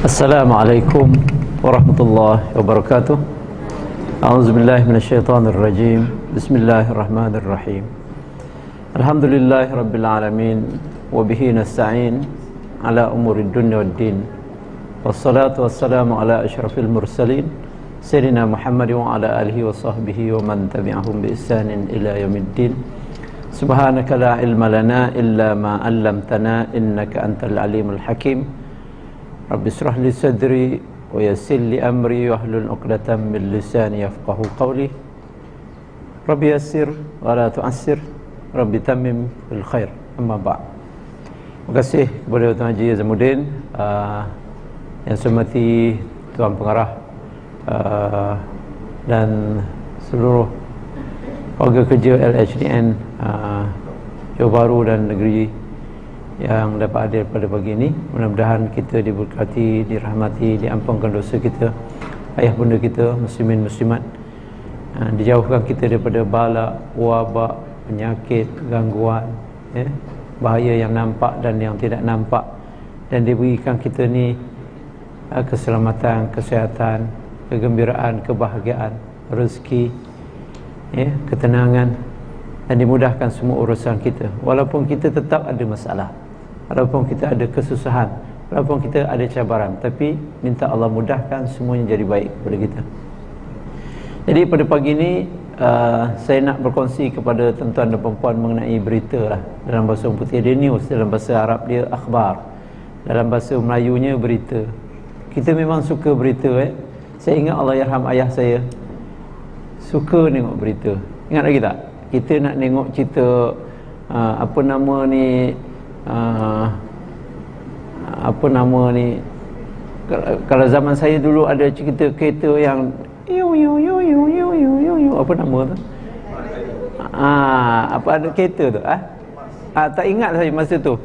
Assalamualaikum warahmatullahi wabarakatuh. A'udzubillahi minasyaitonirrajim. Bismillahirrahmanirrahim. Alhamdulillahirabbil alamin wa bihi nasta'in ala umurid dunya waddin. Wassalatu wassalamu ala asyrafil mursalin sayyidina Muhammad wa ala alihi wa sahbihi wa man tabi'ahum bi ihsanin ila yaumiddin. Subhanaka la ilma lana illa ma 'allamtana innaka antal alimul hakim. Rabbi israh li sadri wa yassir li amri wahlul 'uqdatam min lisani yafqahu qawli. Rabbi yassir wa la tu'assir, Rabbi tammim bil khair. Amma ba'd. Terima kasih kepada Tuan Haji Azamuddin, yang saya hormati Tuan Pengarah dan seluruh warga kerja LHDN Johor Bahru dan negeri yang dapat hadir pada pagi ini. Mudah-mudahan kita diberkati, dirahmati, diampunkan dosa kita, ayah bunda kita, muslimin muslimat, dijauhkan kita daripada bala, wabak, penyakit, gangguan, bahaya yang nampak dan yang tidak nampak, dan diberikan kita ni keselamatan, kesihatan, kegembiraan, kebahagiaan, rezeki, ketenangan, dan dimudahkan semua urusan kita. Walaupun kita tetap ada masalah, walaupun kita ada kesusahan, walaupun kita ada cabaran, tapi minta Allah mudahkan semuanya jadi baik kepada kita. Jadi pada pagi ini saya nak berkongsi kepada tuan-tuan dan puan-puan mengenai berita lah. Dalam bahasa orang putih dia news, dalam bahasa Arab dia akhbar, dalam bahasa Melayunya berita. Kita memang suka berita. Saya ingat Allahyarham ayah saya suka tengok berita. Ingat lagi tak? Kita nak tengok cerita apa nama ni, kalau zaman saya dulu ada cerita kereta yang apa nama tu? Apa ada kereta tu? Tak ingat saya masa tu.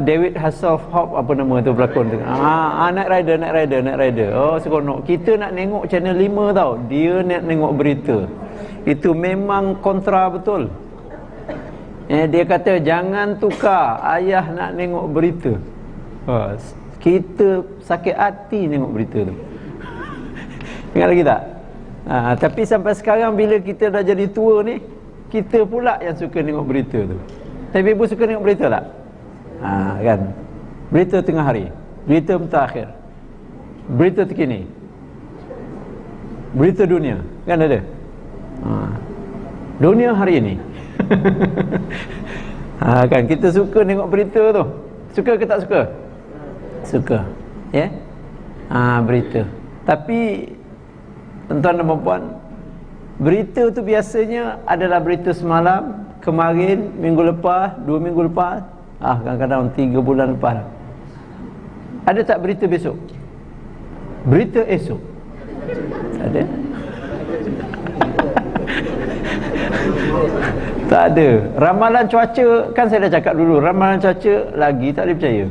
David Hasselhoff apa nama tu pelakon tu. Night Rider. Oh seronok. Kita nak tengok channel 5 tau. Dia nak tengok berita. Itu memang kontra betul. Dia kata jangan tukar, ayah nak tengok berita. Kita sakit hati tengok berita tu. Ingat lagi tak? Tapi sampai sekarang bila kita dah jadi tua ni, kita pula yang suka tengok berita tu. Tapi ibu suka tengok berita tak? Kan? Berita tengah hari, berita mutakhir, berita terkini, berita dunia, kan ada? Dunia hari ini. Kan kita suka tengok berita tu. Suka ke tak suka? Suka. Berita. Tapi tuan-tuan dan puan, berita tu biasanya adalah berita semalam, kemarin, minggu lepas, 2 minggu lepas, kadang-kadang 3 bulan lepas. Ada tak berita besok? Berita esok? Ada? Tak ada. Ramalan cuaca, kan saya dah cakap dulu, ramalan cuaca lagi tak boleh percaya.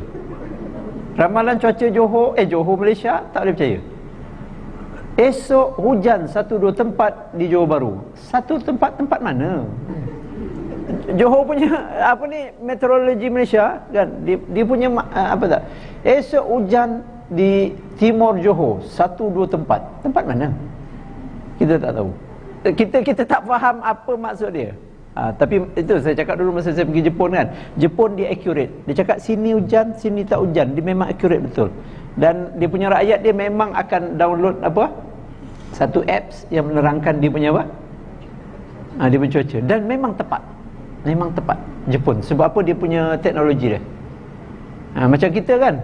Ramalan cuaca Johor Malaysia tak boleh percaya. Esok hujan 1-2 tempat di Johor Bahru. Satu tempat mana? Johor punya meteorologi Malaysia kan, dia punya esok hujan di timur Johor 1-2 tempat. Tempat mana? Kita tak tahu. Kita tak faham apa maksud dia. Tapi itu saya cakap dulu masa saya pergi Jepun kan. Jepun dia accurate. Dia cakap sini hujan, sini tak hujan. Dia memang accurate betul. Dan dia punya rakyat dia memang akan download satu apps yang menerangkan dia punya dia punya cuaca. Dan memang tepat. Memang tepat Jepun. Sebab apa? Dia punya teknologi dia. Macam kita kan,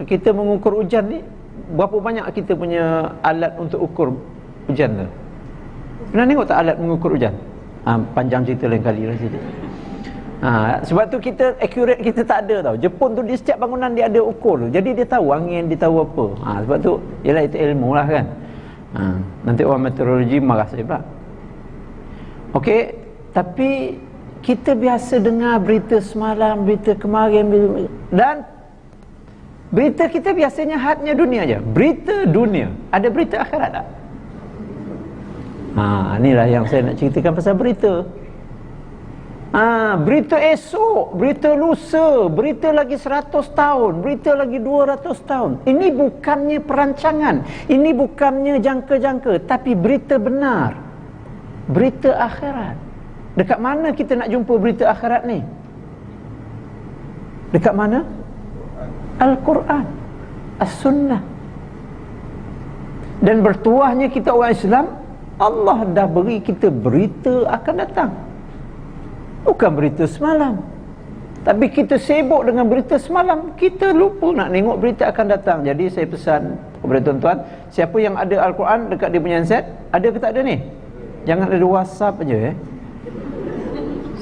kita mengukur hujan ni, berapa banyak kita punya alat untuk ukur hujan tu? Pernah tengok tak alat mengukur hujan? Panjang cerita lain kali lah sikit. Sebab tu kita accurate kita tak ada tau. Jepun tu di setiap bangunan dia ada ukur tu. Jadi dia tahu angin, dia tahu apa. Sebab tu ialah itu ilmu lah kan. Nanti orang meteorologi marah saya pula. Okey, tapi kita biasa dengar berita semalam, berita kemarin, dan berita kita biasanya hadnya dunia aja. Berita dunia. Ada berita akhirat tak? Inilah yang saya nak ceritakan pasal berita. Berita esok, berita lusa, berita lagi 100 tahun, berita lagi 200 tahun. Ini bukannya perancangan, ini bukannya jangka-jangka, tapi berita benar, berita akhirat. Dekat mana kita nak jumpa berita akhirat ni? Dekat mana? Al-Quran, As-Sunnah. Dan bertuahnya kita orang Islam, Allah dah beri kita berita akan datang, bukan berita semalam. Tapi kita sibuk dengan berita semalam, kita lupa nak tengok berita akan datang. Jadi saya pesan kepada tuan-tuan, siapa yang ada Al-Quran dekat dia punya handset, ada ke tak ada ni? Jangan ada WhatsApp aja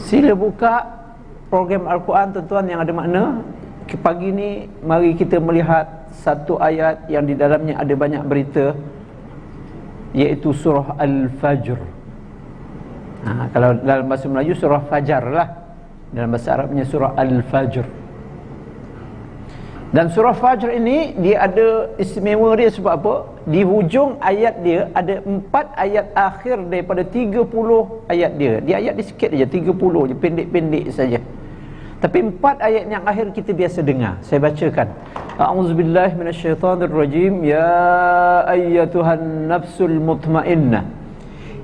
Sila buka program Al-Quran tuan-tuan yang ada makna. Pagi ni mari kita melihat satu ayat yang di dalamnya ada banyak berita, iaitu surah Al-Fajr. Kalau dalam bahasa Melayu surah Fajar lah, dalam bahasa Arabnya surah Al-Fajr. Dan surah Fajr ini dia ada istimewa dia sebab apa? Di hujung ayat dia ada 4 ayat akhir daripada 30 ayat dia. Dia ayat dia sikit aja, 30 je, pendek-pendek saja. Tapi 4 ayat yang akhir kita biasa dengar. Saya bacakan. A'udzubillahi minasyaitonirrajim. Ya ayyatuhan nafsul mutmainnah,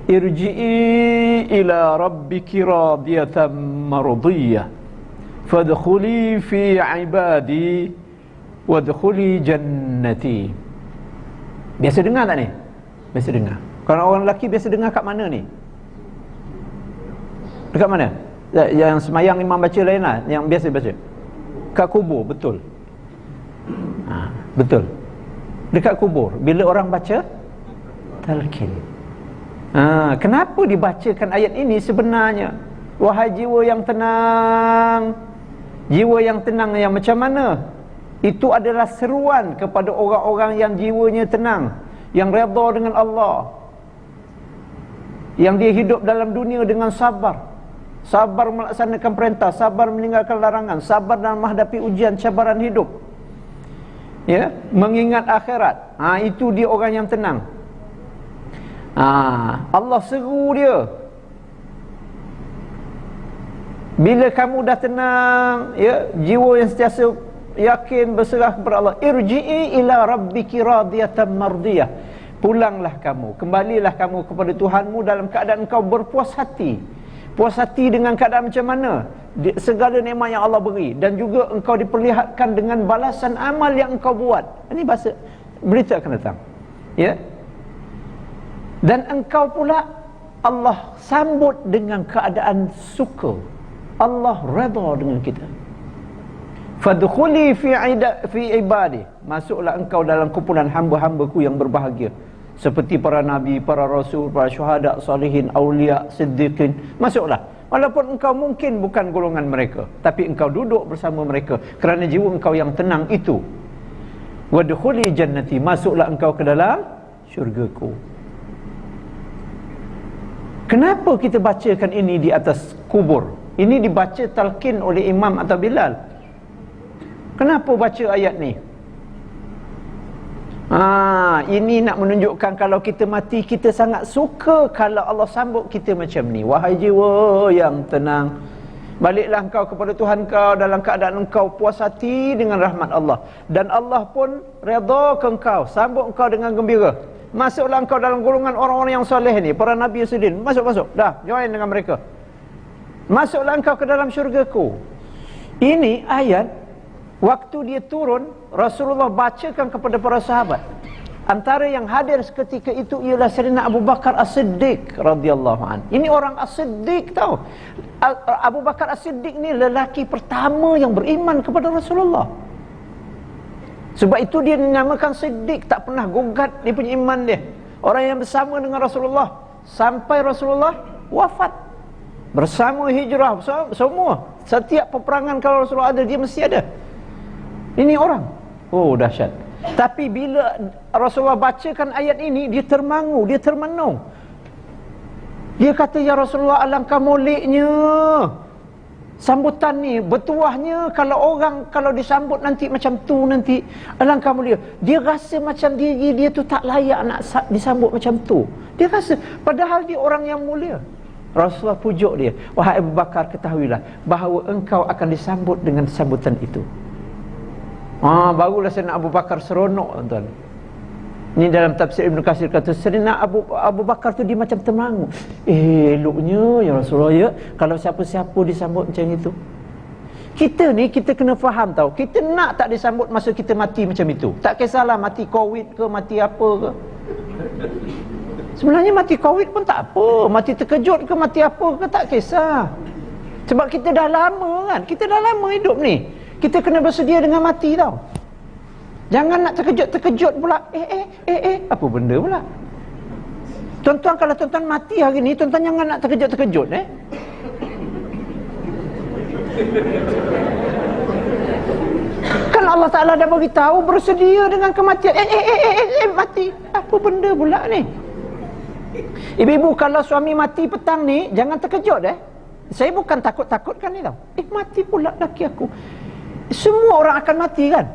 irji'i ila rabbiki radiyatan mardiyah, fadkhuli fi ibadi wadkhuli jannati. Biasa dengar tak ni? Biasa dengar. Kalau orang lelaki biasa dengar kat mana ni? Dekat mana? Yang semayang imam baca lain lah, yang biasa baca kat kubur, betul. Betul, dekat kubur bila orang baca talqin. Kenapa dibacakan ayat ini sebenarnya? Wahai jiwa yang tenang, jiwa yang tenang yang macam mana? Itu adalah seruan kepada orang-orang yang jiwanya tenang, yang redha dengan Allah, yang dia hidup dalam dunia dengan sabar, sabar melaksanakan perintah, sabar meninggalkan larangan, sabar dalam menghadapi ujian cabaran hidup, ya, mengingat akhirat. Itu dia orang yang tenang. Allah seru dia. Bila kamu dah tenang, ya, jiwa yang sentiasa yakin berserah kepada Allah, irji'i ila rabbiki radiyatan mardiyah. Pulanglah kamu, kembalilah kamu kepada Tuhanmu dalam keadaan engkau berpuas hati. Puas hati dengan keadaan macam mana? Segala nikmat yang Allah beri, dan juga engkau diperlihatkan dengan balasan amal yang engkau buat. Ini bahasa berita akan datang, ya. Dan engkau pula Allah sambut dengan keadaan suka. Allah redha dengan kita. Fadkhuli fi ibadi, masuklah engkau dalam kumpulan hamba-hambaku yang berbahagia, seperti para nabi, para rasul, para syuhada, salihin, awliya, siddiqin. Masuklah. Walaupun engkau mungkin bukan golongan mereka, tapi engkau duduk bersama mereka kerana jiwa engkau yang tenang itu. Wadkhuli jannati, masuklah engkau ke dalam syurgaku. Kenapa kita bacakan ini di atas kubur? Ini dibaca talqin oleh imam atau Bilal. Kenapa baca ayat ni? Ini nak menunjukkan kalau kita mati, kita sangat suka kalau Allah sambut kita macam ni. Wahai jiwa yang tenang, baliklah engkau kepada Tuhan kau dalam keadaan engkau puas hati dengan rahmat Allah, dan Allah pun redha ke engkau, sambut engkau dengan gembira. Masuklah engkau dalam golongan orang-orang yang soleh ni, para nabi sidin. Masuk, dah join dengan mereka. Masuklah engkau ke dalam syurgaku. Ini ayat waktu dia turun, Rasulullah bacakan kepada para sahabat. Antara yang hadir seketika itu ialah Sayyidina Abu Bakar As-Siddiq radhiyallahu an. Ini orang As-Siddiq tahu. Abu Bakar As-Siddiq ni lelaki pertama yang beriman kepada Rasulullah. Sebab itu dia dinamakan Siddiq, tak pernah gugat dia punya iman dia. Orang yang bersama dengan Rasulullah sampai Rasulullah wafat, bersama hijrah, semua. Setiap peperangan kalau Rasulullah ada, dia mesti ada. Ini orang, oh dahsyat. Tapi bila Rasulullah bacakan ayat ini, dia termangu, dia termenung. Dia kata, ya Rasulullah, alangkah moleknya sambutan ni, bertuahnya kalau orang kalau disambut nanti macam tu nanti, alangkah mulia. Dia rasa macam diri dia tu tak layak nak disambut macam tu. Dia rasa, padahal dia orang yang mulia. Rasulullah pujuk dia, wahai Abu Bakar, ketahuilah bahawa engkau akan disambut dengan sambutan itu. Barulah Sayyidina Abu Bakar seronok, tuan-tuan. Ini dalam tafsir Ibn Katsir kata, Sayyidina Abu Bakar tu dia macam termangu. Eloknya ya Rasulullah ya, kalau siapa-siapa disambut macam itu. Kita ni, kita kena faham tau, kita nak tak disambut masa kita mati macam itu. Tak kisahlah mati Covid ke, mati apa ke. Sebenarnya mati Covid pun tak apa, mati terkejut ke, mati apa ke, tak kisah. Sebab kita dah lama kan, kita dah lama hidup ni. Kita kena bersedia dengan mati tau. Jangan nak terkejut pula. Apa benda pula? Tuan-tuan, kalau tuan-tuan mati hari ni, tuan-tuan jangan nak terkejut Kan Allah Ta'ala dah beritahu bersedia dengan kematian. Mati. Apa benda pula ni? Ibu-ibu, kalau suami mati petang ni, jangan terkejut Saya bukan takut-takutkan ni tau. Mati pula laki aku. Semua orang akan mati kan?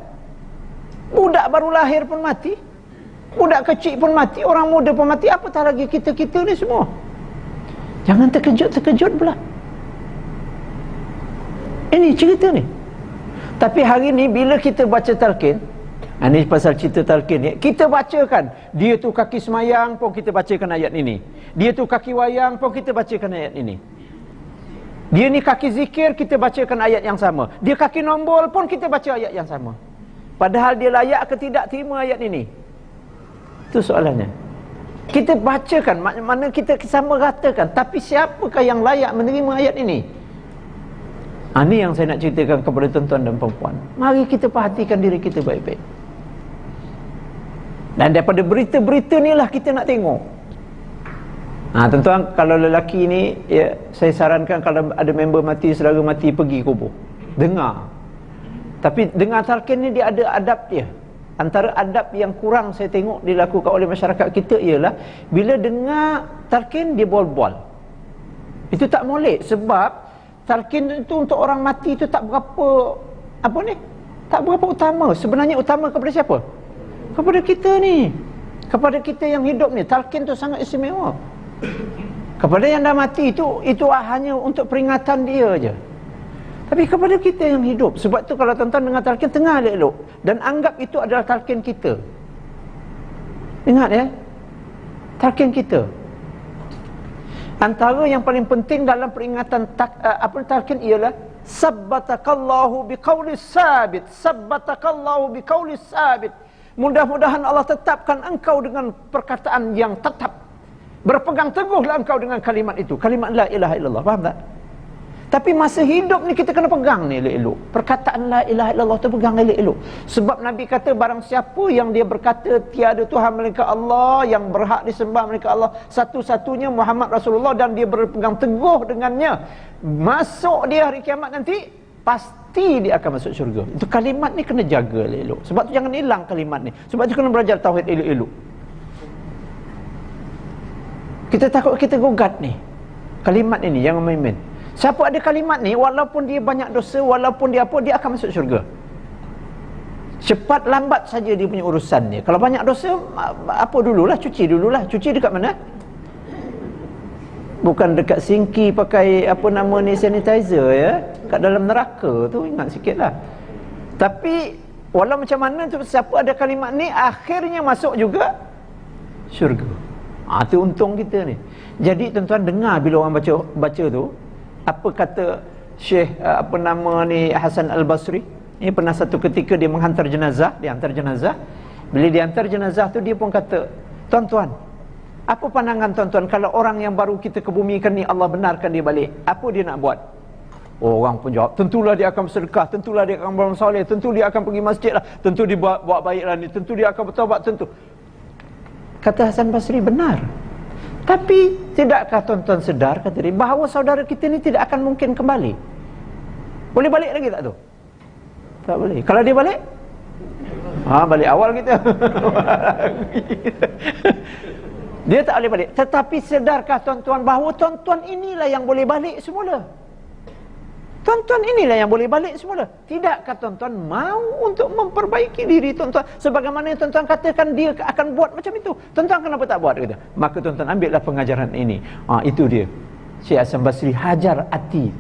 Budak baru lahir pun mati, budak kecil pun mati, orang muda pun mati, apatah lagi kita-kita ni semua. Jangan terkejut pula. Ini cerita ni. Tapi hari ni bila kita baca talqin, ini pasal cerita talqin ni, kita bacakan, dia tu kaki semayang pun kita bacakan ayat ini, dia tu kaki wayang pun kita bacakan ayat ini, dia ni kaki zikir, kita bacakan ayat yang sama, dia kaki nombol pun kita baca ayat yang sama. Padahal dia layak ke tidak terima ayat ini? Itu soalannya. Kita bacakan, mana kita sama ratakan, tapi siapakah yang layak menerima ayat ini? Ini yang saya nak ceritakan kepada tuan-tuan dan perempuan. Mari kita perhatikan diri kita baik-baik. Dan daripada berita-berita ni lah kita nak tengok. Tuan-tuan, kalau lelaki ni, ya, saya sarankan kalau ada member mati, saudara mati, pergi kubur. Dengar. Tapi dengar talqin ni dia ada adab dia. Antara adab yang kurang saya tengok dilakukan oleh masyarakat kita ialah bila dengar talqin dia bol-bol. Itu tak molek, sebab talqin itu untuk orang mati itu tak berapa tak berapa utama. Sebenarnya utama kepada siapa? Kepada kita ni, kepada kita yang hidup ni. Talqin tu sangat istimewa. Kepada yang dah mati itu hanya untuk peringatan dia je. Tapi kepada kita yang hidup, sebab tu kalau tuan-tuan dengar talqin, tengah elok-elok dan anggap itu adalah talqin kita. Ingat ya, talqin kita. Antara yang paling penting dalam peringatan talqin ialah sabbatakallahu biqaulis sabit, sabbatakallahu biqaulis sabit. Mudah-mudahan Allah tetapkan engkau dengan perkataan yang tetap. Berpegang teguhlah engkau dengan kalimat itu, kalimat la ilaha illallah. Faham tak? Tapi masa hidup ni kita kena pegang ni elok-elok. Perkataan la ilaha illallah tu pegang elok-elok. Sebab Nabi kata barang siapa yang dia berkata tiada Tuhan melainkan Allah, yang berhak disembah melainkan Allah satu-satunya Muhammad Rasulullah, dan dia berpegang teguh dengannya, masuk dia hari kiamat nanti, pasti dia akan masuk syurga. Itu kalimat ni kena jaga elok-elok. Sebab tu jangan hilang kalimat ni. Sebab tu kena belajar tauhid elok-elok. Kita takut kita gugat ni. Kalimat ini jangan main-main. Siapa ada kalimat ni, walaupun dia banyak dosa, walaupun dia apa, dia akan masuk syurga. Cepat lambat saja dia punya urusan dia. Kalau banyak dosa, apa dululah, cuci dululah. Cuci dekat mana? Bukan dekat sinki pakai sanitizer ya. Kat dalam neraka tu, ingat sikitlah. Tapi walau macam mana tu, siapa ada kalimat ni, akhirnya masuk juga syurga. Itu untung kita ni. Jadi tuan-tuan dengar bila orang baca tu, apa kata Syekh Hasan Al-Basri. Ini pernah satu ketika dia menghantar jenazah, dia hantar jenazah. Bila dia hantar jenazah tu, dia pun kata, tuan-tuan, apa pandangan tuan-tuan kalau orang yang baru kita kebumikan ni Allah benarkan dia balik, apa dia nak buat? Orang pun jawab, tentulah dia akan bersedekah, tentulah dia akan beramal soleh, tentu dia akan pergi masjid lah, tentu dia buat baiklah ni, tentu dia akan bertaubat, tentu. Kata Hasan Basri, benar. Tapi tidakkah tuan-tuan sedar, kata dia, bahawa saudara kita ni tidak akan mungkin kembali? Boleh balik lagi tak tu? Tak boleh. Kalau dia balik, balik awal kita. Dia tak boleh balik. Tetapi sedarkah tuan-tuan bahawa tuan-tuan inilah yang boleh balik semula? Tuan-tuan inilah yang boleh balik semula. Tidakkah tuan-tuan mau untuk memperbaiki diri tuan-tuan? Sebagaimana tuan-tuan katakan dia akan buat macam itu. Tuan-tuan kenapa tak buat? Kata. Maka tuan-tuan ambillah pengajaran ini. Itu dia. Syekh Hasan Basri, hajar hati.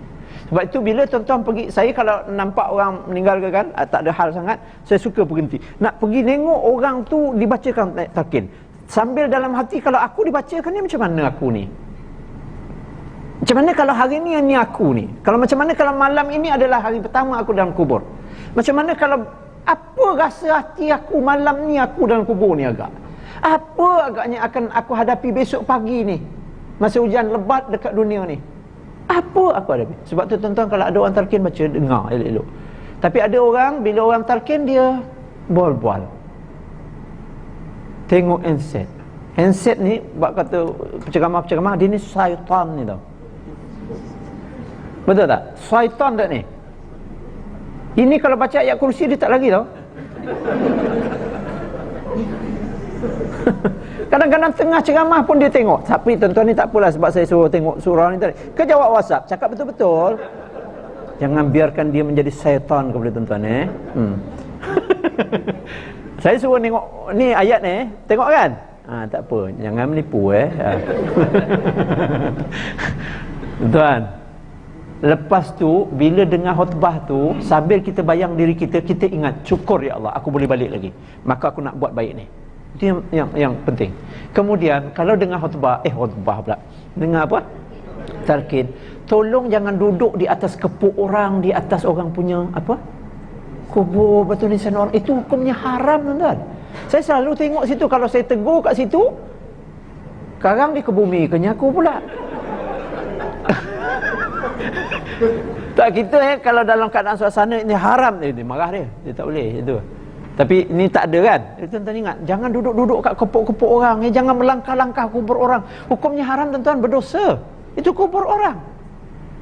Sebab itu bila tuan-tuan pergi, saya kalau nampak orang meninggal ke kan, tak ada hal sangat, saya suka berhenti. Nak pergi tengok orang tu dibacakan talqin. Sambil dalam hati, kalau aku dibacakan ni macam mana aku ni? Macam mana kalau hari ni aku ni? Kalau macam mana kalau malam ini adalah hari pertama aku dalam kubur? Macam mana kalau apa rasa hati aku malam ni aku dalam kubur ni agak? Apa agaknya akan aku hadapi besok pagi ni? Masa hujan lebat dekat dunia ni. Apa aku hadapi? Sebab tu tuan-tuan, kalau ada orang talqin, baca, dengar elok-elok. Tapi ada orang, bila orang talqin, dia bol-bol. Tengok handset. Handset ni, buat kata penceramah-penceramah, dia ni syaitan ni tau. Betul tak? Syaitan tak ni? Ini kalau baca ayat kursi, dia tak lagi tau. Kadang-kadang tengah ceramah pun dia tengok. Tapi tuan-tuan ni tak apalah, sebab saya suruh tengok surah ni tadi. Ke jawab WhatsApp, cakap betul-betul. Jangan biarkan dia menjadi syaitan kepada tuan-tuan Saya suruh tengok ni ayat ni, tengok kan? Tak apa, jangan menipu Tuan, lepas tu bila dengar khutbah tu, sambil kita bayang diri kita, kita ingat, syukur ya Allah, aku boleh balik lagi, maka aku nak buat baik ni. Itu yang penting. Kemudian kalau dengar khutbah pula, dengar apa? Talqin, tolong jangan duduk di atas kepuk orang, di atas orang punya apa? Kubur, betul ni orang. Itu hukumnya haram, tuan-tuan. Saya selalu tengok situ, kalau saya tegur kat situ, sekarang dia ke bumi, ke nyaku pula. Tak, kita kalau dalam keadaan suasana ini haram, dia marah dia tak boleh itu. Tapi ini tak ada kan? Tuan-tuan ingat, jangan duduk-duduk kat kepuk-kepuk orang, jangan melangkah-langkah kubur orang. Hukumnya haram, tuan-tuan, berdosa. Itu kubur orang.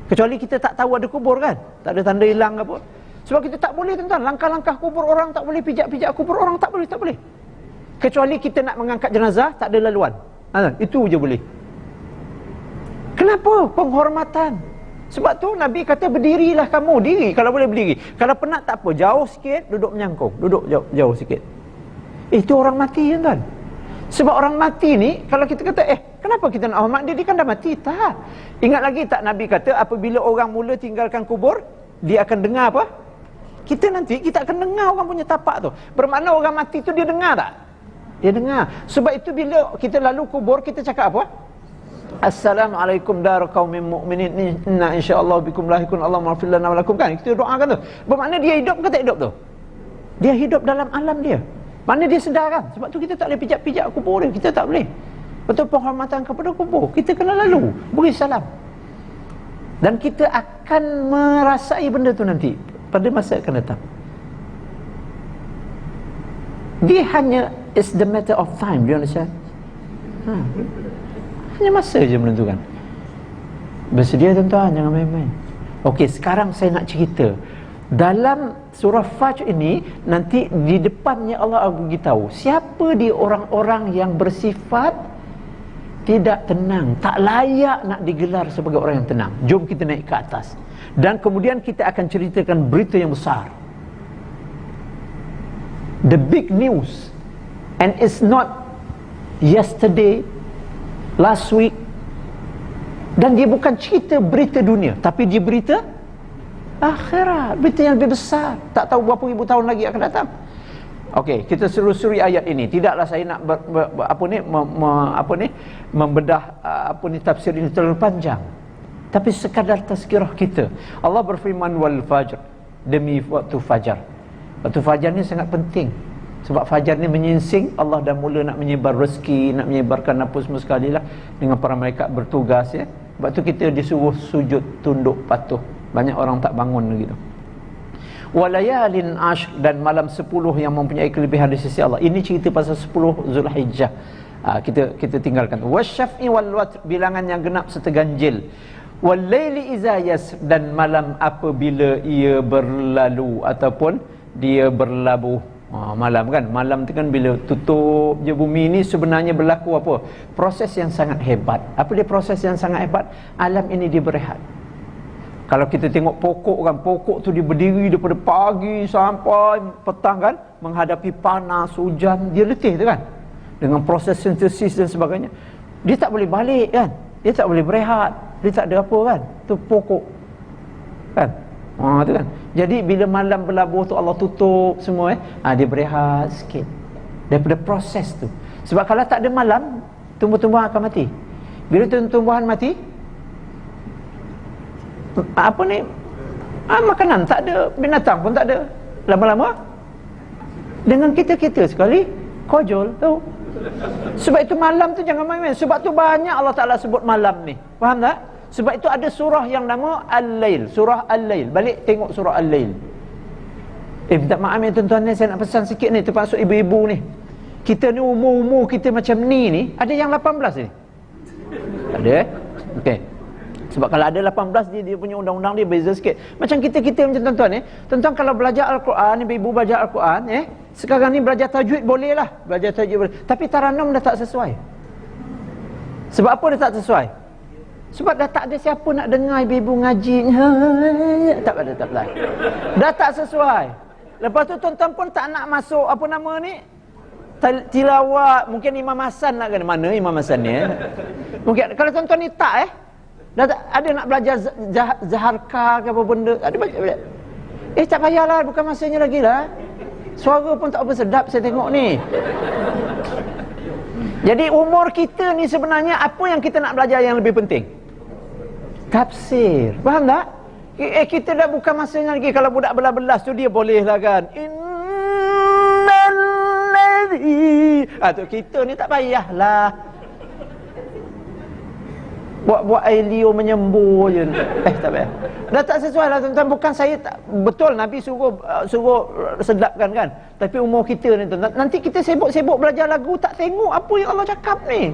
Kecuali kita tak tahu ada kubur kan? Tak ada tanda hilang apa. Sebab kita tak boleh, tuan-tuan, langkah-langkah kubur orang, tak boleh pijak-pijak kubur orang, tak boleh. Kecuali kita nak mengangkat jenazah, tak ada laluan. Itu je boleh. Kenapa? Penghormatan. Sebab tu Nabi kata, berdirilah kamu, diri kalau boleh berdiri. Kalau penat tak apa, jauh sikit, duduk menyangkung, duduk jauh sikit. Itu orang mati, tuan. Sebab orang mati ni, kalau kita kata, kenapa kita nak hormat dia? Dia kan dah mati. Tak. Ingat lagi tak Nabi kata, apabila orang mula tinggalkan kubur, dia akan dengar apa? Kita akan dengar orang punya tapak tu. Bermakna orang mati tu dia dengar tak? Dia dengar. Sebab itu bila kita lalu kubur, kita cakap apa? Assalamualaikum dar qaumin mu'minin, inna insyaallah bikum lahikun, Allahumma ighfir lana wa lakum, kan? Kita doakan tu. Bermakna dia hidup ke tak hidup tu? Dia hidup dalam alam dia. Mana dia sedar kan? Sebab tu kita tak boleh pijak-pijak kubur dia. Kita tak boleh. Betul, penghormatan kepada kubur. Kita kena lalu, beri salam. Dan kita akan merasai benda tu nanti pada masa akan datang. Dia hanya, it's the matter of time, you understand? Hanya masa je menentukan. Bersedia, tuan-tuan, jangan main-main. Okey, sekarang saya nak cerita. Dalam surah Fajr ini, nanti di depannya Allah beritahu siapa dia orang-orang yang bersifat tidak tenang, tak layak nak digelar sebagai orang yang tenang. Jom kita naik ke atas. Dan kemudian kita akan ceritakan berita yang besar. The big news. And it's not yesterday, last week. Dan dia bukan cerita berita dunia, tapi dia berita akhirat, berita yang lebih besar. Tak tahu berapa ribu tahun lagi akan datang. Okey, kita selusuri ayat ini. Tidaklah saya nak membedah tafsir ini terlalu panjang. Tapi sekadar tazkirah kita. Allah berfirman, wal fajr, demi waktu fajar. Waktu fajar ni sangat penting. Sebab fajar ni menyingsing, Allah dah mula nak menyebar rezeki, nak menyebarkan apa semua sekali lah, dengan para malaikat bertugas, ya. Sebab tu kita disuruh sujud, tunduk, patuh. Banyak orang tak bangun lagi tu. Walayalin ashr, dan malam 10 yang mempunyai kelebihan di sisi Allah. Ini cerita pasal 10 Zulhijjah. Kita tinggalkan. Wasyaf'i wal watr, bilangan yang genap serta ganjil. Walaili iza yas, dan malam apabila ia berlalu ataupun dia berlabuh. Malam kan, malam tu kan bila tutup je bumi ni, sebenarnya berlaku apa? Proses yang sangat hebat. Apa dia proses yang sangat hebat? Alam ini dia berehat. Kalau kita tengok pokok kan, pokok tu dia berdiri daripada pagi sampai petang kan, menghadapi panas, hujan, dia letih tu kan, dengan proses sintesis dan sebagainya. Dia tak boleh balik kan, dia tak boleh berehat. Dia tak ada apa kan. Tu pokok. Kan? Tu kan. Jadi bila malam berlabuh tu Allah tutup semua dia berehat sikit. Daripada proses tu. Sebab kalau tak ada malam, tumbuh-tumbuhan akan mati. Bila tumbuhan mati, apa ni? Makanan tak ada, binatang pun tak ada. Lama-lama dengan kita sekali kojol tu. Sebab itu malam tu jangan main-main. Sebab tu banyak Allah Ta'ala sebut malam ni. Faham tak? Sebab itu ada surah yang nama Al-Lail. Surah Al-Lail. Balik tengok surah Al-Lail. Minta maaf ya tuan-tuan ni, saya nak pesan sikit ni, termasuk ibu-ibu ni. Kita ni umur-umur kita macam ni. Ada yang 18 ni? Ada Okey. Sebab kalau ada 18 dia punya undang-undang dia beza sikit. Macam kita macam tuan-tuan tuan-tuan kalau belajar Al-Quran, ibu-ibu belajar Al-Quran sekarang ni belajar tajwid boleh lah. Belajar tajwid boleh. Tapi taranum dah tak sesuai. Sebab apa dia tak sesuai? Sebab dah tak ada siapa nak dengar ibu-ibu ngaji. Tak ada. Dah tak sesuai. Lepas tu tuan-tuan pun tak nak masuk apa nama ni, tilawat. Mungkin Imam Hasan nak kena. Mana Imam Hasan ni Mungkin kalau tuan-tuan ni tak dah ada nak belajar zaharka ke apa benda, ada baca. Tak payahlah, bukan masanya lagi lah. Suara pun tak apa sedap saya tengok ni. Jadi umur kita ni sebenarnya apa yang kita nak belajar yang lebih penting? Tafsir. Faham tak? Kita dah bukan masanya lagi. Kalau budak belas-belas tu dia boleh lah kan. Innalladzi. Tu kita ni tak payahlah. Buat air liur menyembur je. Tak payah. Dah tak sesuai lah tuan-tuan. Bukan saya tak, betul Nabi suruh sedapkan kan. Tapi umur kita ni tuan-tuan, nanti kita sibuk-sibuk belajar lagu, tak tengok apa yang Allah cakap ni.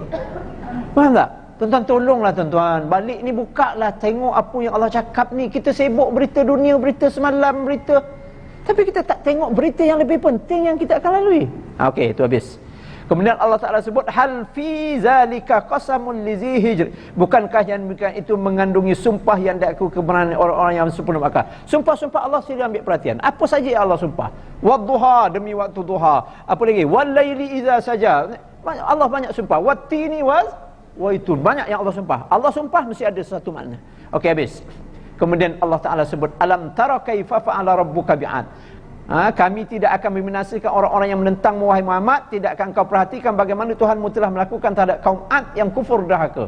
Faham tak? Tuan-tuan tolonglah tuan-tuan, balik ni buka lah, tengok apa yang Allah cakap ni. Kita sibuk berita dunia, berita semalam, berita, tapi kita tak tengok berita yang lebih penting yang kita akan lalui. Okey, itu habis. Kemudian Allah Ta'ala sebut, hal fi zalika qasamun lizi hijr. Bukankah yang itu mengandungi sumpah yang diaku kebenaran orang-orang yang sempurna akal. Sumpah-sumpah Allah sila ambil perhatian. Apa saja yang Allah sumpah? Wadduha, demi waktu duha. Apa lagi? Wallaili idza saja. Allah banyak sumpah. Wattini waitun. Banyak yang Allah sumpah. Allah sumpah mesti ada satu makna. Okey, habis. Kemudian Allah Ta'ala sebut, alam tara kaifa fa'ala rabbuka bi'ad. Kami tidak akan membinasakan orang-orang yang menentang wahai Muhammad. Tidak akan kau perhatikan bagaimana Tuhanmu telah melakukan terhadap kaum Ad yang kufur dahaka.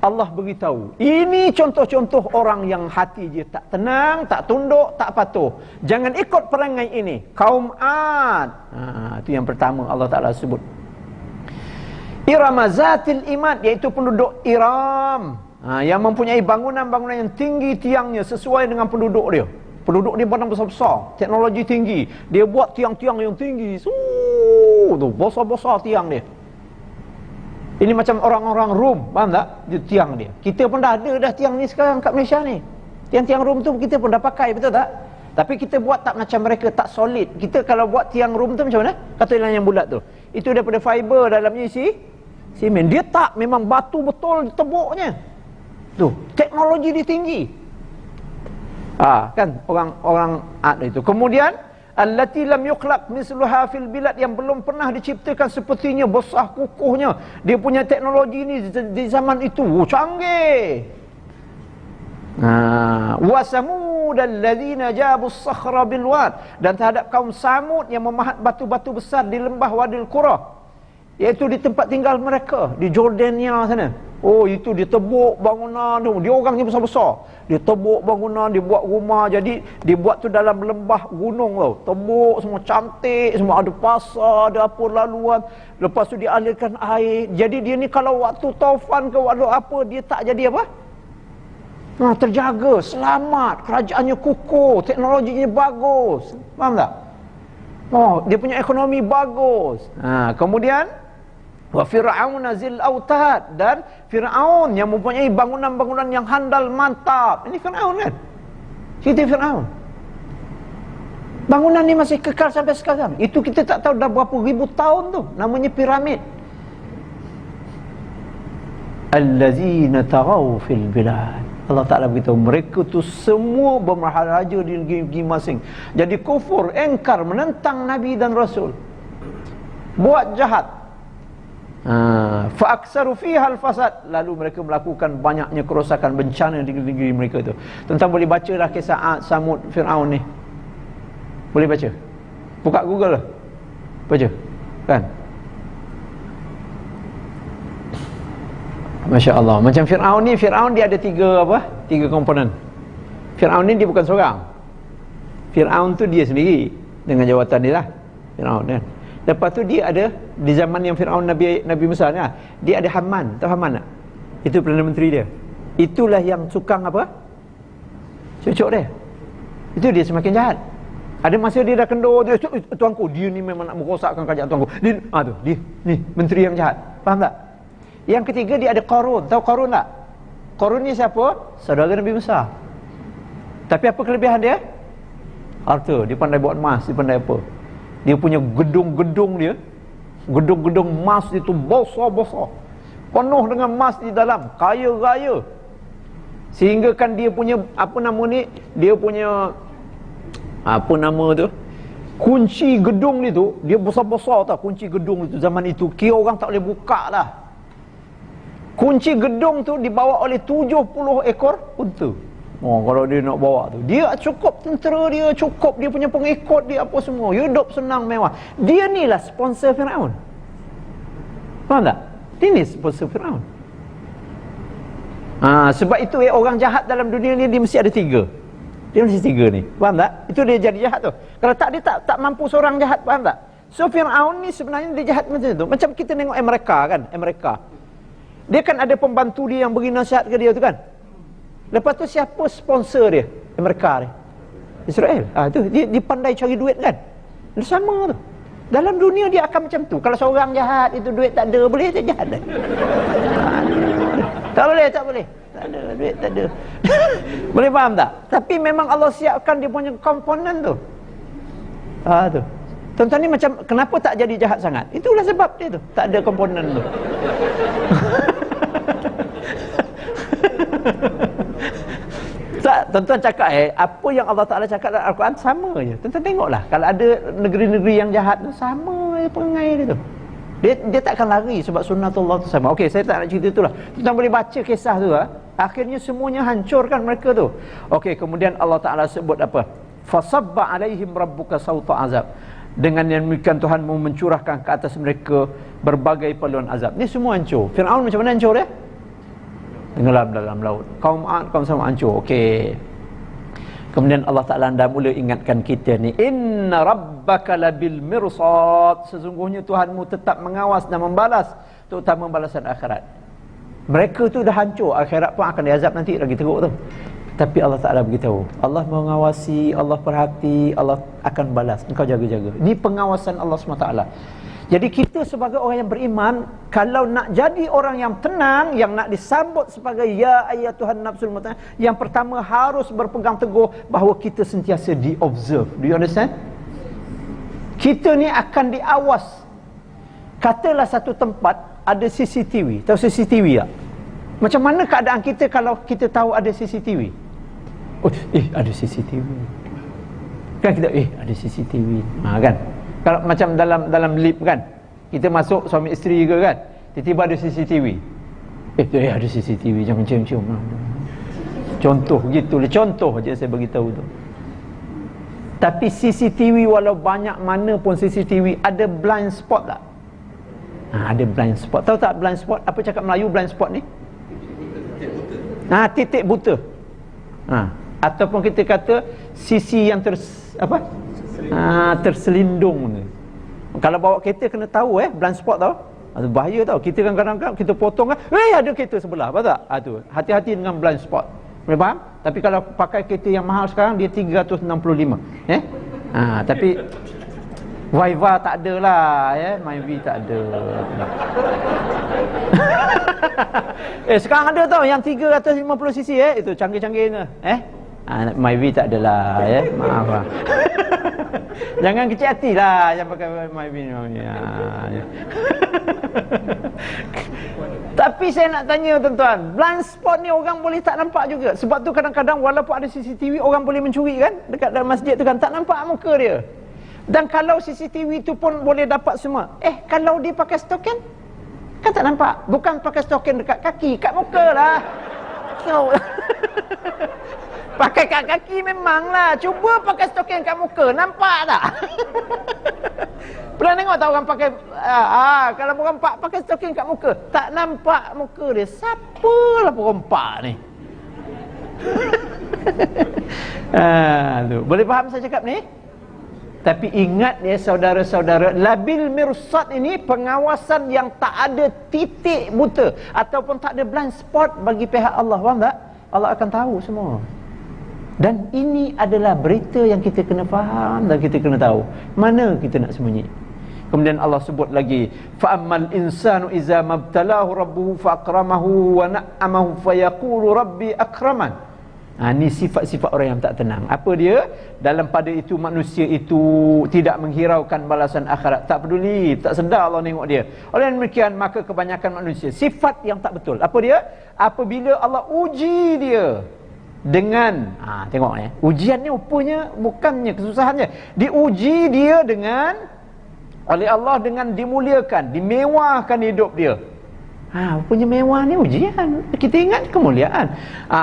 Allah beritahu, ini contoh-contoh orang yang hati dia tak tenang, tak tunduk, tak patuh. Jangan ikut perangai ini. Kaum Ad. Itu yang pertama Allah Ta'ala sebut. Irama zatil imad, iaitu penduduk Iram, yang mempunyai bangunan-bangunan yang tinggi tiangnya sesuai dengan penduduk dia. Penduduk dia badan besar-besar, teknologi tinggi. Dia buat tiang-tiang yang tinggi. Tu besar-besar tiang dia. Ini macam orang-orang Rom, faham tak? Dia tiang dia. Kita pun dah ada tiang ni sekarang kat Malaysia ni. Tiang-tiang Rom tu kita pun dah pakai, betul tak? Tapi kita buat tak macam mereka, tak solid. Kita kalau buat tiang Rom tu macam mana? Katalah yang bulat tu. Itu daripada fiber, dalamnya isi simen. Dia tak, memang batu betul tebuknya. Tu, teknologi dia tinggi. Kan orang Ad itu. Kemudian allati lam yukhlaq misluha fil bilad, yang belum pernah diciptakan sepertinya, besar kukuhnya. Dia punya teknologi ni di zaman itu canggih. Wa samud allazina jabu as-sakhra bil wad, dan terhadap kaum Samud yang memahat batu-batu besar di lembah Wadil Qura, iaitu di tempat tinggal mereka di Jordania sana. Itu dia tebuk bangunan tu. Dia orangnya besar-besar. Dia tebuk bangunan, dia buat rumah. Jadi dia buat tu dalam lembah gunung tau. Tebuk semua cantik, semua ada pasar, ada apa laluan. Lepas tu dia alirkan air. Jadi dia ni kalau waktu taufan ke waktu apa, dia tak jadi apa? Terjaga, selamat, kerajaannya kukuh, teknologinya bagus. Faham tak? Dia punya ekonomi bagus. Kemudian wa fir'aun zil autad, dan Fir'aun yang mempunyai bangunan-bangunan yang handal mantap. Ini Fir'aun kan? Cerita Fir'aun. Bangunan ni masih kekal sampai sekarang. Itu kita tak tahu dah berapa ribu tahun tu. Namanya piramid. Allazina taghaw fil bilad. Allah Ta'ala beritahu, mereka tu semua bermaharaja di negeri masing. Jadi kufur, engkar, menentang Nabi dan Rasul, buat jahat. Fa aktsaru fiha al-fasad, lalu mereka melakukan banyaknya kerosakan, bencana di negeri mereka tu. Tuan-tuan boleh bacalah kisah Ad, Samud, Firaun ni. Boleh baca. Buka Google lah. Baca. Kan? Masya Allah. Macam Firaun ni, Firaun dia ada tiga komponen. Firaun ni dia bukan seorang. Firaun tu dia sendiri dengan jawatan dia lah. Firaun kan. Lepas tu dia ada, di zaman yang Firaun Nabi Musa ni, dia ada Haman. Tahu Haman tak? Itu Perdana Menteri dia. Itulah yang tukang apa? Cucuk dia. Itu dia semakin jahat. Ada masa dia dah kendor, dia, tuanku, dia ni memang nak merosakkan kerajaan tuanku. Dia ni menteri yang jahat. Faham tak? Yang ketiga dia ada Qarun. Tahu Qarun tak? Qarun ni siapa? Saudara Nabi Musa. Tapi apa kelebihan dia? Harta. Dia pandai buat emas, dia pandai apa? Dia punya gedung-gedung dia, gedung-gedung emas itu besar-besar, penuh dengan emas di dalam, kaya raya. Sehingga kan dia punya dia punya kunci gedung ni tu, dia besar-besar tau kunci gedung itu zaman itu. Kira orang tak boleh buka lah. Kunci gedung tu dibawa oleh 70 ekor unta. Kalau dia nak bawa tu, dia cukup tentera dia, cukup dia punya pengikut dia, apa semua, hidup senang mewah. Dia ni lah sponsor Firaun. Faham tak? Dia ni sponsor Firaun. Sebab itu orang jahat dalam dunia ni dia mesti ada tiga. Dia mesti tiga ni. Faham tak? Itu dia jadi jahat tu. Kalau tak, dia tak mampu seorang jahat. Faham tak? So Firaun ni sebenarnya dia jahat macam tu. Macam kita tengok Amerika kan, Amerika. Dia kan ada pembantu dia yang beri nasihat ke dia tu kan. Lepas tu siapa sponsor dia? Amerika ni, Israel. Tu dia pandai cari duit kan. Dia sama tu. Dalam dunia dia akan macam tu. Kalau seorang jahat, itu duit tak ada, boleh dia jahat dah. Tak boleh. Tak ada duit, tak ada. Boleh faham tak? Tapi memang Allah siapkan dia punya komponen tu. Tu. Tuan-tuan ni macam kenapa tak jadi jahat sangat? Itulah sebab dia tu. Tak ada komponen tu. Tuan-tuan cakap apa yang Allah Ta'ala cakap dalam Al-Quran sama je. Tuan-tuan tengoklah, kalau ada negeri-negeri yang jahat tu, sama je perangai dia tu. Dia takkan lari sebab sunnatullah tu sama. Okey, saya tak nak cerita itulah. Tuan-tuan boleh baca kisah tu. Akhirnya semuanya hancurkan mereka tu. Okey, kemudian Allah Ta'ala sebut apa? Fasabba alaihim rabbuka sauta azab. Dengan yang demikian Tuhanmu mencurahkan ke atas mereka berbagai paluan azab. Ni semua hancur. Firaun macam mana hancur dia? Tenggelam dalam laut. Kaum Ad, kaum Samud hancur. Okey. Kemudian Allah Ta'ala dah mula ingatkan kita ni, inna rabbaka labil mirsad, sesungguhnya Tuhanmu tetap mengawas dan membalas, terutama balasan akhirat. Mereka tu dah hancur, akhirat pun akan diazab nanti lagi teruk tu. Tapi Allah Ta'ala beritahu, Allah mengawasi, Allah perhati, Allah akan balas. Engkau jaga-jaga. Ini pengawasan Allah SWT. Jadi kita sebagai orang yang beriman, kalau nak jadi orang yang tenang, yang nak disambut sebagai ya ayyatuhan nafsul mutmainnah, yang pertama harus berpegang teguh bahawa kita sentiasa di-observe. Do you understand? Kita ni akan diawas. Katalah satu tempat ada CCTV. Tahu CCTV tak? Macam mana keadaan kita kalau kita tahu ada CCTV? Ada CCTV. Kan kita ada CCTV. Kan? Kalau macam dalam lift kan, kita masuk suami isteri ke kan, tiba-tiba ada CCTV. Ada CCTV, jangan cium-cium. Contoh gitulah, contoh je saya bagi tahu tu. Tapi CCTV walau banyak mana pun CCTV, ada blind spot tak? Ada blind spot. Tahu tak blind spot? Apa cakap Melayu blind spot ni? Titik buta. Ataupun kita kata sisi yang terselindung ni. Kalau bawa kereta kena tahu blind spot tahu. Itu bahaya tau. Kita kan kadang-kadang kita potong kan, ada kereta sebelah, betul tak? Tu hati-hati dengan blind spot. Boleh faham? Tapi kalau pakai kereta yang mahal sekarang dia 365. Tapi Viva tak ada lah Myvi tak ada. Sekarang ada tau yang 350cc itu canggih-canggihnya. Myvi tak adalah maaf lah. Jangan kecil hati lah yang pakai Myvi ni. Tapi saya nak tanya tuan-tuan, blind spot ni orang boleh tak nampak juga. Sebab tu kadang-kadang walaupun ada CCTV, orang boleh mencuri kan, dekat dalam masjid tu kan, tak nampak muka dia. Dan kalau CCTV tu pun boleh dapat semua, kalau dia pakai stoken, Kan tak nampak. Bukan pakai stokin dekat kaki, kat muka lah. Kau pakai kat kaki memanglah. Cuba pakai stokin kat muka, nampak tak? Pernah tengok tak orang pakai kalau perompak pakai stokin kat muka, tak nampak muka dia. Siapalah perompak ni? Boleh faham saya cakap ni? Tapi ingat ya saudara-saudara, labil mirsad ini pengawasan yang tak ada titik buta ataupun tak ada blind spot bagi pihak Allah. Faham tak? Allah akan tahu semua. Dan ini adalah berita yang kita kena faham dan kita kena tahu. Mana kita nak sembunyi? Kemudian Allah sebut lagi, fa'ammal insanu iza mabtalahu rabbuhu fa'akramahu wa na'amahu fayaqulu rabbi akraman. Ini sifat-sifat orang yang tak tenang. Apa dia? Dalam pada itu manusia itu tidak menghiraukan balasan akhirat, tak peduli, tak sedar Allah tengok dia. Oleh demikian maka kebanyakan manusia sifat yang tak betul. Apa dia? Apabila Allah uji dia dengan tengok ya, ujian ni rupanya bukannya kesusahannya, diuji dia dengan oleh Allah dengan dimuliakan, dimewahkan hidup dia. Rupanya mewah ni ujian. Kita ingat kemuliaan.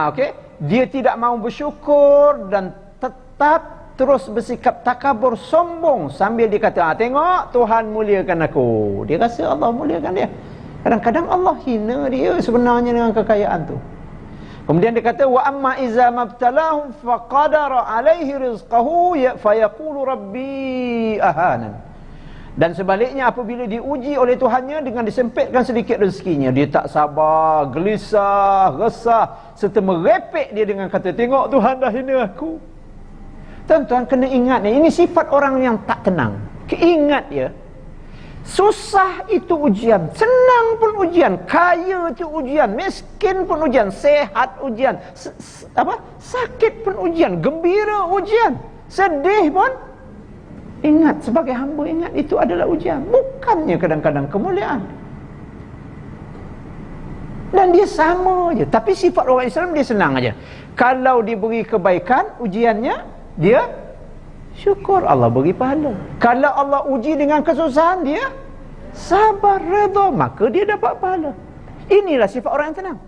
Okey. Dia tidak mahu bersyukur dan tetap terus bersikap takabur, sombong sambil dia kata, tengok Tuhan muliakan aku. Dia rasa Allah muliakan dia. Kadang-kadang Allah hina dia sebenarnya dengan kekayaan tu. Kemudian dia kata, wa amma iza mabtalahu faqadara alaihi rizqahu fayaqulu rabbi ahanan. Dan sebaliknya apabila diuji oleh Tuhannya dengan disempitkan sedikit rezekinya, dia tak sabar, gelisah, resah serta merepek dia dengan kata, tengok Tuhan dah hina aku. Tuan-tuan kena ingat ni, ini sifat orang yang tak tenang. Ingat ya, susah itu ujian, senang pun ujian, kaya itu ujian, miskin pun ujian, sehat ujian, sakit pun ujian, gembira ujian, sedih pun. Ingat, sebagai hamba ingat itu adalah ujian, bukannya kadang-kadang kemuliaan. Dan dia sama aja. Tapi sifat orang Islam dia senang aja. Kalau diberi kebaikan, ujiannya dia syukur, Allah beri pahala. Kalau Allah uji dengan kesusahan, dia sabar, redha, maka dia dapat pahala. Inilah sifat orang yang tenang.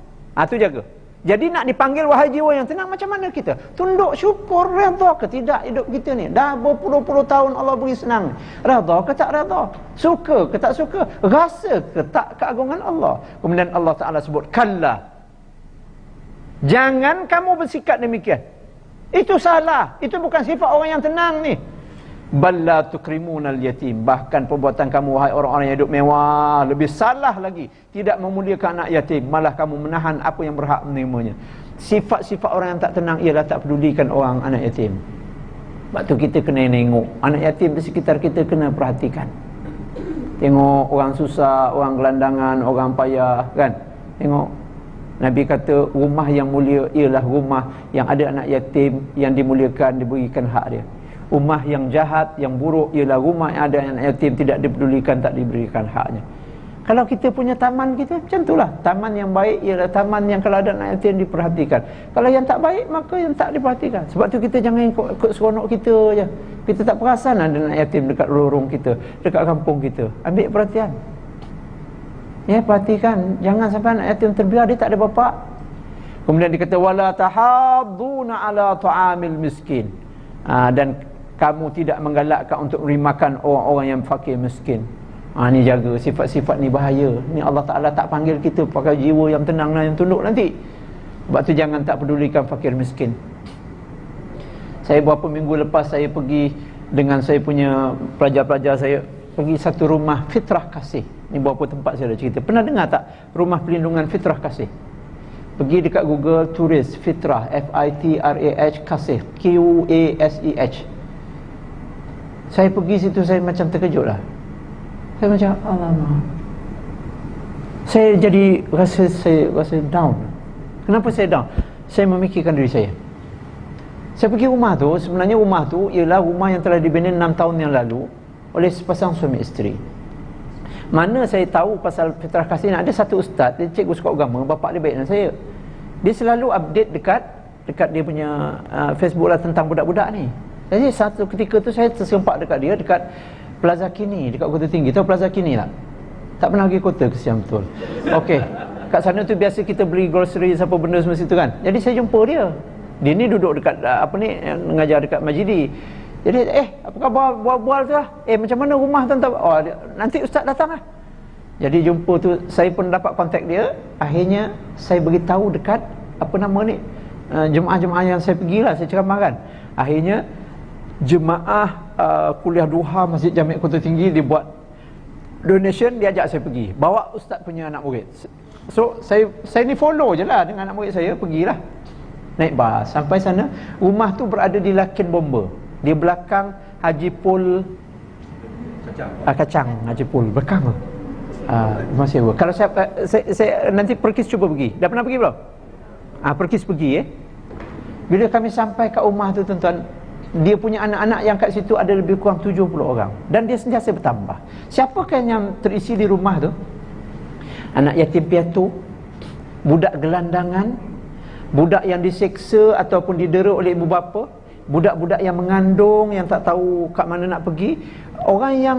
Tu jaga. Jadi nak dipanggil wahai jiwa yang tenang, macam mana kita? Tunduk syukur, redha ke tidak hidup kita ni? Dah berpuluh-puluh tahun Allah beri senang. Redha ke tak redha? Suka ke tak suka? Rasa ke tak keagungan Allah? Kemudian Allah Ta'ala sebut, kalla, jangan kamu bersikap demikian. Itu salah. Itu bukan sifat orang yang tenang ni. Balla tukrimunal yatim. Bahkan perbuatan kamu wahai orang-orang yang hidup mewah, lebih salah lagi, tidak memuliakan anak yatim, malah kamu menahan apa yang berhak menerimanya. Sifat-sifat orang yang tak tenang ialah tak pedulikan orang anak yatim. Sebab tu kita kena tengok anak yatim di sekitar kita, kena perhatikan. Tengok orang susah, orang gelandangan, orang payah, kan? Tengok, Nabi kata rumah yang mulia ialah rumah yang ada anak yatim yang dimuliakan, diberikan hak dia. Rumah yang jahat, yang buruk ialah rumah yang ada anak yatim tidak dipedulikan, tak diberikan haknya. Kalau kita punya taman kita, macam itulah. Taman yang baik ialah taman yang kalau ada anak yatim diperhatikan. Kalau yang tak baik, maka yang tak diperhatikan. Sebab tu kita jangan ikut seronok kita je. Kita tak perasan ada anak yatim dekat lorong kita, dekat kampung kita. Ambil perhatian. Ya, perhatikan. Jangan sampai anak yatim terbiar, dia tak ada bapa. Kemudian dikata, wala tahadduna ala ta'amil miskin. Dan kamu tidak menggalakkan untuk memberi makan orang-orang yang fakir miskin. Ni jaga sifat-sifat ni, bahaya. Ni Allah Ta'ala tak panggil kita pakai jiwa yang tenang dan yang tunduk nanti. Sebab tu jangan tak pedulikan fakir miskin. Saya beberapa minggu lepas saya pergi dengan saya punya pelajar-pelajar saya, pergi satu rumah fitrah kasih. Ni beberapa tempat saya dah cerita. Pernah dengar tak rumah pelindungan fitrah kasih? Pergi dekat Google, tulis fitrah, F-I-T-R-A-H kasih, Q-A-S-E-H. Saya pergi situ, saya macam terkejut lah. Saya macam, alamak, saya jadi rasa down. Kenapa saya down? Saya memikirkan diri saya. Saya pergi rumah tu, sebenarnya rumah tu ialah rumah yang telah dibina 6 tahun yang lalu oleh sepasang suami isteri. Mana saya tahu pasal fitrah kasih ni, ada satu ustaz, dia cikgu sekolah agama, bapak dia baik dengan saya. Dia selalu update dekat dia punya Facebook lah tentang budak-budak ni. Jadi satu ketika tu saya terserempak dekat dia, dekat Plaza Kini, dekat Kota Tinggi. Tahu Plaza Kini tak? Tak pernah pergi kota, kesian betul. Okey. Kat sana tu biasa kita beli grocery apa benda semua situ kan. Jadi saya jumpa dia. Dia ni duduk dekat mengajar dekat Majidi. Jadi apa khabar bual-bual tu lah. Macam mana rumah tuan-tuan? Oh, nanti ustaz datang lah. Jadi jumpa tu saya pun dapat kontak dia. Akhirnya saya beritahu dekat jemaah-jemaah yang saya pergilah, saya ceramahkan. Akhirnya jemaah kuliah duha Masjid Jami' Kota Tinggi dia buat donation, dia ajak saya pergi. Bawa ustaz punya anak murid. So saya ni follow je lah dengan anak murid saya, pergilah. Naik bas sampai sana. Rumah tu berada di Lakin Bomba. Di belakang Haji Pul Kacang Haji Pul belakang tu. Masih kalau saya nanti Perkis cuba pergi. Dah pernah pergi belum? Perkis pergi Bila kami sampai kat rumah tu tuan-tuan, dia punya anak-anak yang kat situ ada lebih kurang 70 orang. Dan dia sentiasa bertambah. Siapakah yang terisi di rumah tu? Anak yatim piatu, budak gelandangan, budak yang diseksa ataupun didera oleh ibu bapa, budak-budak yang mengandung, yang tak tahu kat mana nak pergi, orang yang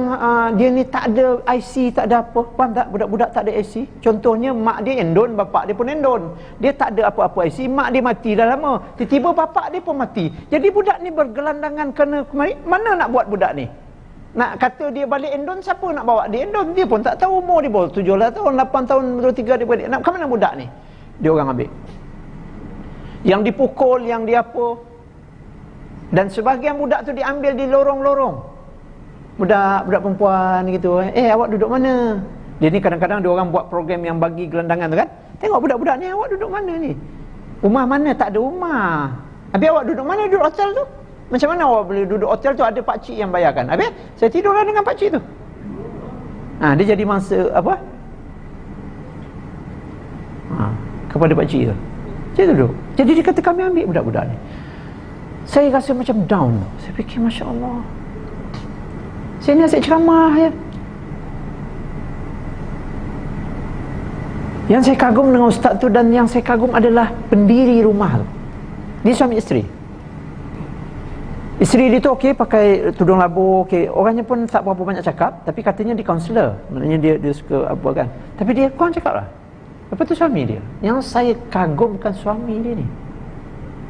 dia ni tak ada IC, tak ada apa. Faham tak? Budak-budak tak ada IC. Contohnya mak dia endon, bapak dia pun endon. Dia tak ada apa-apa IC, mak dia mati dah lama. Tiba-tiba bapak dia pun mati. Jadi budak ni bergelandangan kena kemari. Mana nak buat budak ni? Nak kata dia balik endon, siapa nak bawa dia endon? Dia pun tak tahu umur dia baru 17 tahun, 8 tahun, 23 dia balik. Nak ke mana budak ni? Dia orang ambil. Yang dipukul, yang diapa. Dan sebahagian budak tu diambil di lorong-lorong. Budak perempuan gitu. Awak duduk mana? Dia ni kadang-kadang dia orang buat program yang bagi gelandangan tu kan. Tengok budak-budak ni, awak duduk mana ni? Rumah mana? Tak ada rumah. Habis awak duduk mana? Duduk hotel tu? Macam mana awak boleh duduk hotel tu? Ada pakcik yang bayarkan. Habis saya tidurlah dengan pakcik tu. Dia jadi mangsa apa? Kepada pakcik tu. Dia duduk. Jadi dia kata kami ambil budak-budak ni. Saya rasa macam down. Saya fikir Masya Allah, saya ni asyik ceramah je. Yang saya kagum dengan ustaz tu, dan yang saya kagum adalah pendiri rumah tu. Dia suami isteri. Isteri dia tu okey, pakai tudung labu, okey. Orangnya pun tak berapa banyak cakap, tapi katanya dia kaunselor. Maknanya dia suka apa kan. Tapi dia kurang cakap lah. Lepas tu suami dia. Yang saya kagumkan suami dia ni.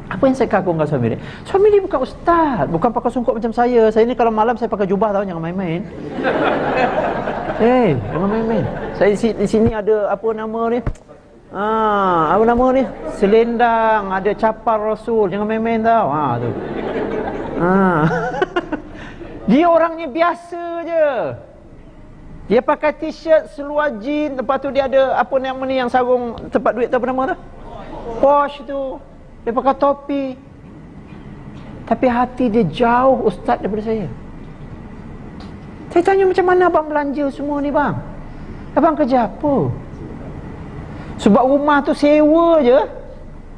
Apa yang saya kagumkan suami dia? Suami dia bukan ustaz, bukan pakai songkok macam saya. Saya ni kalau malam saya pakai jubah tau, jangan main-main. Jangan main-main. Saya di sini ada apa nama ni? Apa nama ni? Selendang, ada capar Rasul. Jangan main-main tau. Tu. Dia orangnya biasa je. Dia pakai t-shirt, seluar jeans, lepas tu dia ada apa nama ni yang sarung tempat duit tu, apa nama tu? Posh tu. Dia pakai topi. Tapi hati dia jauh ustaz daripada saya. Saya tanya, macam mana abang belanja semua ni bang? Abang kerja apa? Sebab rumah tu sewa je.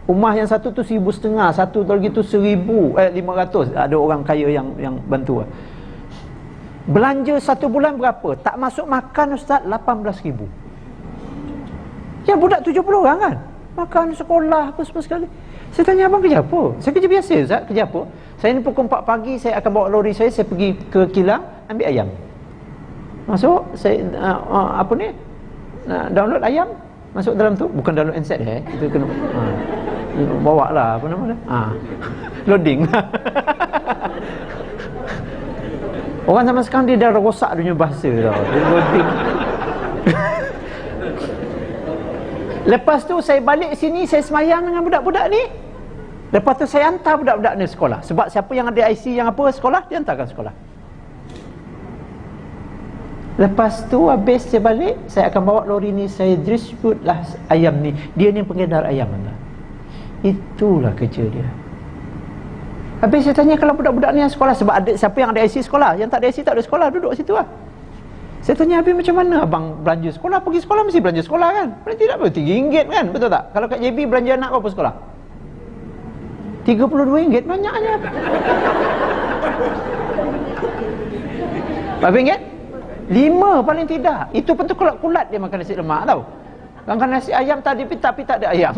Rumah yang satu tu 1,500, satu lagi tu 1,500. Ada orang kaya yang bantu. Belanja satu bulan berapa? Tak masuk makan ustaz, 18,000. Ya budak 70 orang kan? Makan sekolah apa semua sekali. Saya tanya, abang kerja apa? Saya kerja biasa ustaz. Kerja apa? Saya ni pukul 4 pagi, saya akan bawa lori saya pergi ke kilang, ambil ayam. Masuk, saya download ayam, masuk dalam tu. Bukan download handset itu kena bawa lah, apa nama dia? Loading. Orang zaman sekarang dia dah rosak dunia bahasa tau. Dia loading. Lepas tu saya balik sini, saya semayang dengan budak-budak ni. Lepas tu saya hantar budak-budak ni sekolah. Sebab siapa yang ada IC yang apa sekolah, dia hantarkan sekolah. Lepas tu habis saya balik, saya akan bawa lori ni, saya distribute lah ayam ni. Dia ni pengedar ayam anda. Itulah kerja dia. Habis saya tanya, kalau budak-budak ni yang sekolah, sebab ada siapa yang ada IC sekolah, yang tak ada IC tak ada sekolah, duduk situ lah. Saya tanya, habis macam mana abang belanja sekolah? Pergi sekolah mesti belanja sekolah kan? Berarti tak apa, RM3 kan? Betul tak? Kalau kat JB belanja anak berapa sekolah? RM32, banyaknya. Berapa ringgit? 5 paling tidak. Itu pun tu kulat-kulat dia makan nasi lemak tau. Makan nasi ayam tadi tapi tak ada ayam.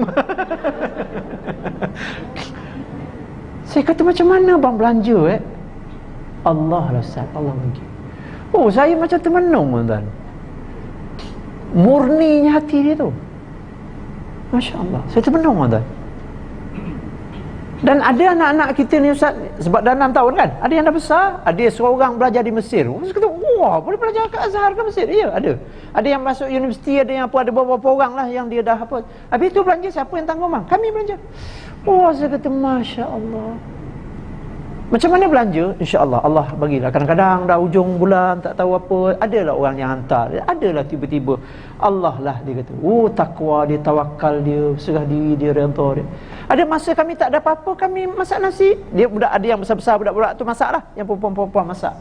Saya kata, macam mana bang belanja Allah lah Ustaz, Allah bagi. Oh, saya macam termenung tuan. Murninya hati dia tu. Masya Allah, saya termenung tuan. Dan ada anak-anak kita ni Ustaz, sebab dah 6 tahun kan, ada yang dah besar, ada seorang belajar di Mesir. Saya kata, wah, boleh belajar kat Azhar ke Mesir? Ya, ada yang masuk universiti, ada yang apa, ada beberapa orang lah yang dia dah apa. Habis tu belanja, siapa yang tanggung bang? Kami belanja. Wah, saya kata, Masya Allah. Macam mana belanja? InsyaAllah Allah bagilah. Kadang-kadang dah ujung bulan tak tahu apa, adalah orang yang hantar, adalah tiba-tiba Allah lah dia kata, oh takwa dia, tawakal dia, serah diri dia, redha dia. Ada masa kami tak ada apa-apa, kami masak nasi. Dia budak, ada yang besar-besar budak-budak tu masak lah, yang perempuan-perempuan masak.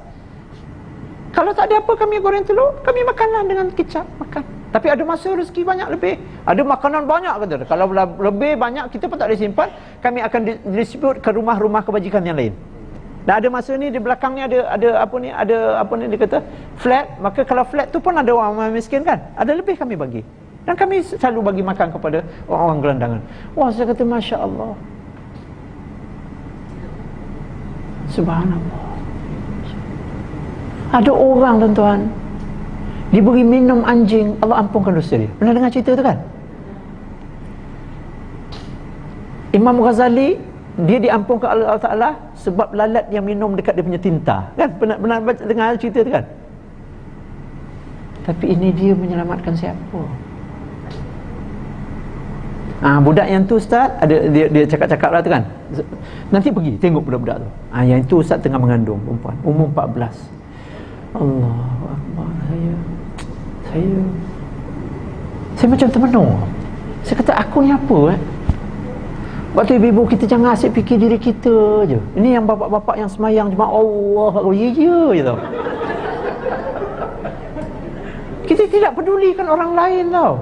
Kalau tak ada apa, kami goreng telur, kami makanlah dengan kicap, makan. Tapi ada masa rezeki banyak lebih, ada makanan banyak kata. Kalau lebih banyak kita pun tak boleh simpan, kami akan distribute ke rumah-rumah kebajikan yang lain. Dan ada masa ni di belakang ni ada apa ni dia kata flat, maka kalau flat tu pun ada orang miskin kan, ada lebih kami bagi. Dan kami selalu bagi makan kepada orang-orang gelandangan. Wah, saya kata Masya Allah, Subhanallah. Ada orang tuan-tuan diberi minum anjing, Allah ampunkan dosa dia. Pernah dengar cerita tu kan? Imam Ghazali, dia diampunkan oleh Allah Ta'ala sebab lalat yang minum dekat dia punya tinta. Kan? Pernah dengar cerita tu kan? Tapi ini dia menyelamatkan siapa? Budak yang tu Ustaz, dia cakap-cakap lah tu kan. Nanti pergi tengok budak-budak tu. Yang itu Ustaz tengah mengandung perempuan, umur 14. Allahu Akbar. Saya macam termenung. Saya kata, aku ni apa Waktu ibu kita jangan asyik fikir diri kita je. Ini yang bapak-bapak yang semayang cuma Allah, ya je tau. Kita tidak pedulikan orang lain tau.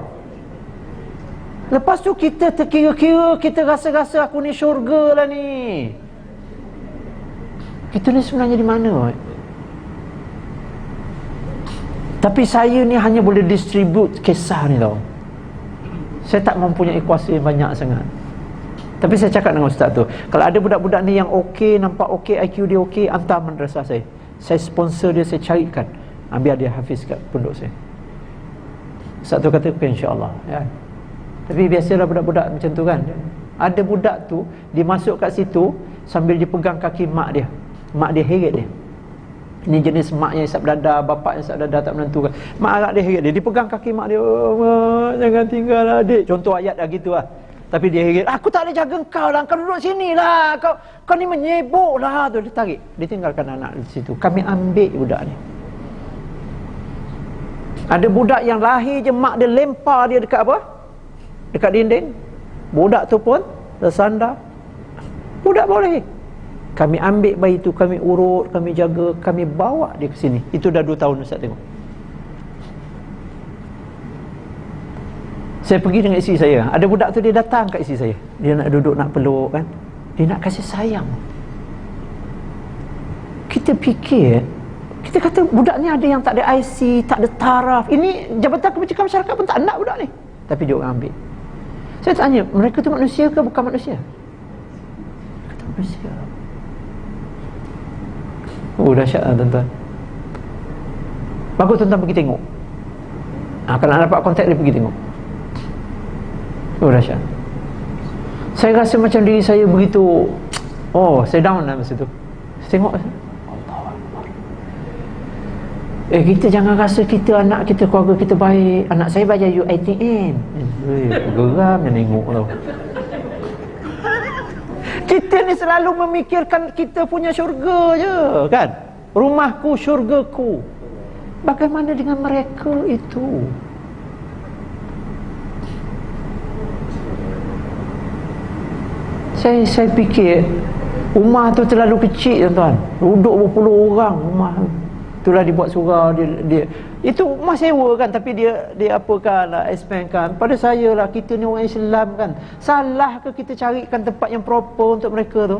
Lepas tu kita terkira-kira, kita rasa-rasa aku ni syurga lah ni. Kita ni sebenarnya di mana? Tapi saya ni hanya boleh distribute kisah ni tau. Saya tak mempunyai kuasa yang banyak sangat. Tapi saya cakap dengan ustaz tu, kalau ada budak-budak ni yang okey, nampak okey, IQ dia okey, hantar madrasah saya. Saya sponsor dia, saya carikan, biar dia hafiz kat pondok saya. Ustaz tu kata, okey insya-Allah ya. Tapi biasalah budak-budak macam tu kan. Ada budak tu, dia masuk kat situ sambil dia pegang kaki mak dia. Mak dia heret dia. Ini jenis mak yang isap dada, bapak yang isap dada tak menentukan. Mak arak dia heret dia. Dia pegang kaki mak dia, oh, jangan tinggal adik. Contoh ayat dah gitu lah. Tapi dia heret, aku tak boleh jaga kau lah, kau duduk sini lah, kau ni menyebuk lah tu. Dia tarik, dia tinggalkan anak di situ. Kami ambil budak ni. Ada budak yang lahir je mak dia lempar dia dekat apa? Dekat dinding. Budak tu pun tersandar. Budak boleh. Kami ambil bayi tu, kami urut, kami jaga, kami bawa dia ke sini. Itu dah 2 tahun Ustaz tengok. Saya pergi dengan isteri saya. Ada budak tu dia datang kat isteri saya. Dia nak duduk, nak peluk kan. Dia nak kasih sayang. Kita fikir, kita kata budak ni ada yang tak ada IC, tak ada taraf. Ini Jabatan Kebajikan Masyarakat pun tak nak budak ni. Tapi dia orang ambil. Saya tanya, mereka tu manusia ke bukan manusia? Kata manusia. Oh, dahsyat lah tuan-tuan. Bagus tuan-tuan pergi tengok. Kalau nak dapat kontak dia pergi tengok. Oh, dahsyat. Saya rasa macam diri saya begitu, saya down lah masa tu. Saya tengok, kita jangan rasa kita, anak kita, keluarga kita baik. Anak saya bayar UiTM. Geram dia tengok tau. Kita ni selalu memikirkan kita punya syurga je kan. Rumahku, syurgaku. Bagaimana dengan mereka itu? Saya fikir rumah tu terlalu kecil tuan-tuan. Duduk berpuluh orang rumah tu. Itulah dibuat surau dia itu rumah sewa kan, tapi dia apakan lah, expand kan. Pada saya lah, kita ni orang Islam kan, salah ke kita carikan tempat yang proper untuk mereka tu?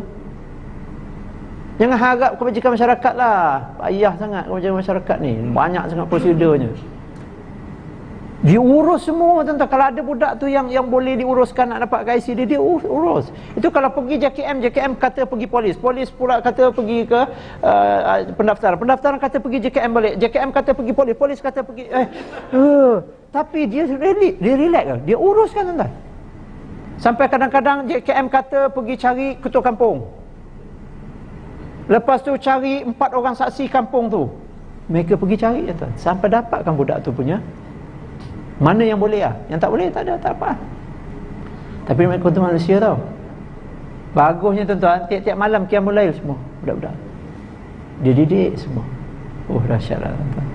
Jangan harap kebajikan masyarakat lah. Payah sangat kebajikan masyarakat ni, banyak sangat prosedurnya. Dia urus semua tuan-tuan. Kalau ada budak tu yang boleh diuruskan nak dapat gaisi dia urus. Itu kalau pergi JKM kata pergi polis pula kata pergi ke pendaftaran kata pergi JKM balik, JKM kata pergi polis kata pergi tapi dia relax ke? Dia uruskan tuan-tuan. Sampai kadang-kadang JKM kata pergi cari ketua kampung, lepas tu cari 4 orang saksi kampung tu, mereka pergi cari tuan-tuan, sampai dapatkan budak tu punya. Mana yang boleh yang tak boleh tak ada, tak apa. Tapi mereka tu manusia tau. Bagusnya tuan-tuan, tiap-tiap malam qiyamul lail semua budak-budak dia didik semua. Dahsyatlah tuan-tuan.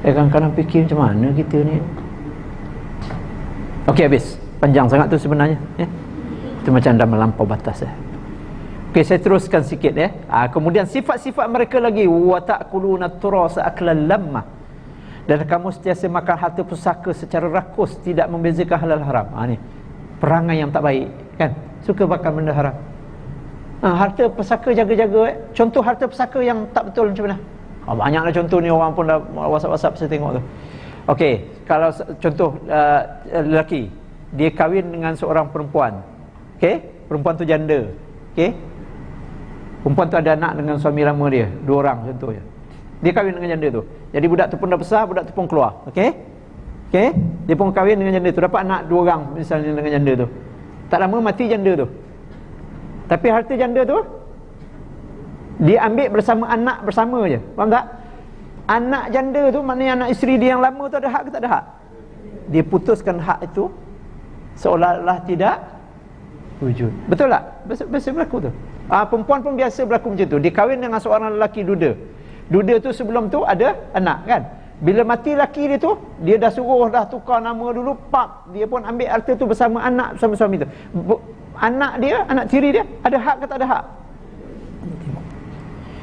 Kadang-kadang fikir macam mana kita ni. Okey, habis. Panjang sangat tu sebenarnya Itu macam dah melampau batas Okey, saya teruskan sikit kemudian sifat-sifat mereka lagi, wa ta'kuluna turasa aklan lamma, dan kamu sentiasa makan harta pusaka secara rakus, tidak membezakan halal haram. Ni perangai yang tak baik kan, suka makan benda haram. Harta pusaka jaga-jaga. Contoh harta pusaka yang tak betul macam mana? Banyaklah contoh ni, orang pun dah WhatsApp saya tengok tu. Okey, kalau contoh lelaki, dia kahwin dengan seorang perempuan. Okey, perempuan tu janda. Okey, perempuan tu ada anak dengan suami lama dia, 2 orang contohnya. Dia kahwin dengan janda tu. Jadi budak tu pun dah besar, budak tu pun keluar. Okey? Dia pun kahwin dengan janda tu, dapat anak 2 orang misalnya dengan janda tu. Tak lama mati janda tu. Tapi harta janda tu dia ambil bersama anak bersama je. Faham tak? Anak janda tu, maknanya anak isteri dia yang lama tu ada hak ke tak ada hak? Dia putuskan hak itu seolah-olah tidak wujud. Betul tak? Biasa berlaku tu. Perempuan pun biasa berlaku macam tu. Dia kahwin dengan seorang lelaki duda. Duda tu sebelum tu ada anak kan. Bila mati laki dia tu, dia dah suruh dah tukar nama dulu, dia pun ambil harta tu bersama anak, bersama suami tu. Anak dia, anak tiri dia, ada hak ke tak ada hak?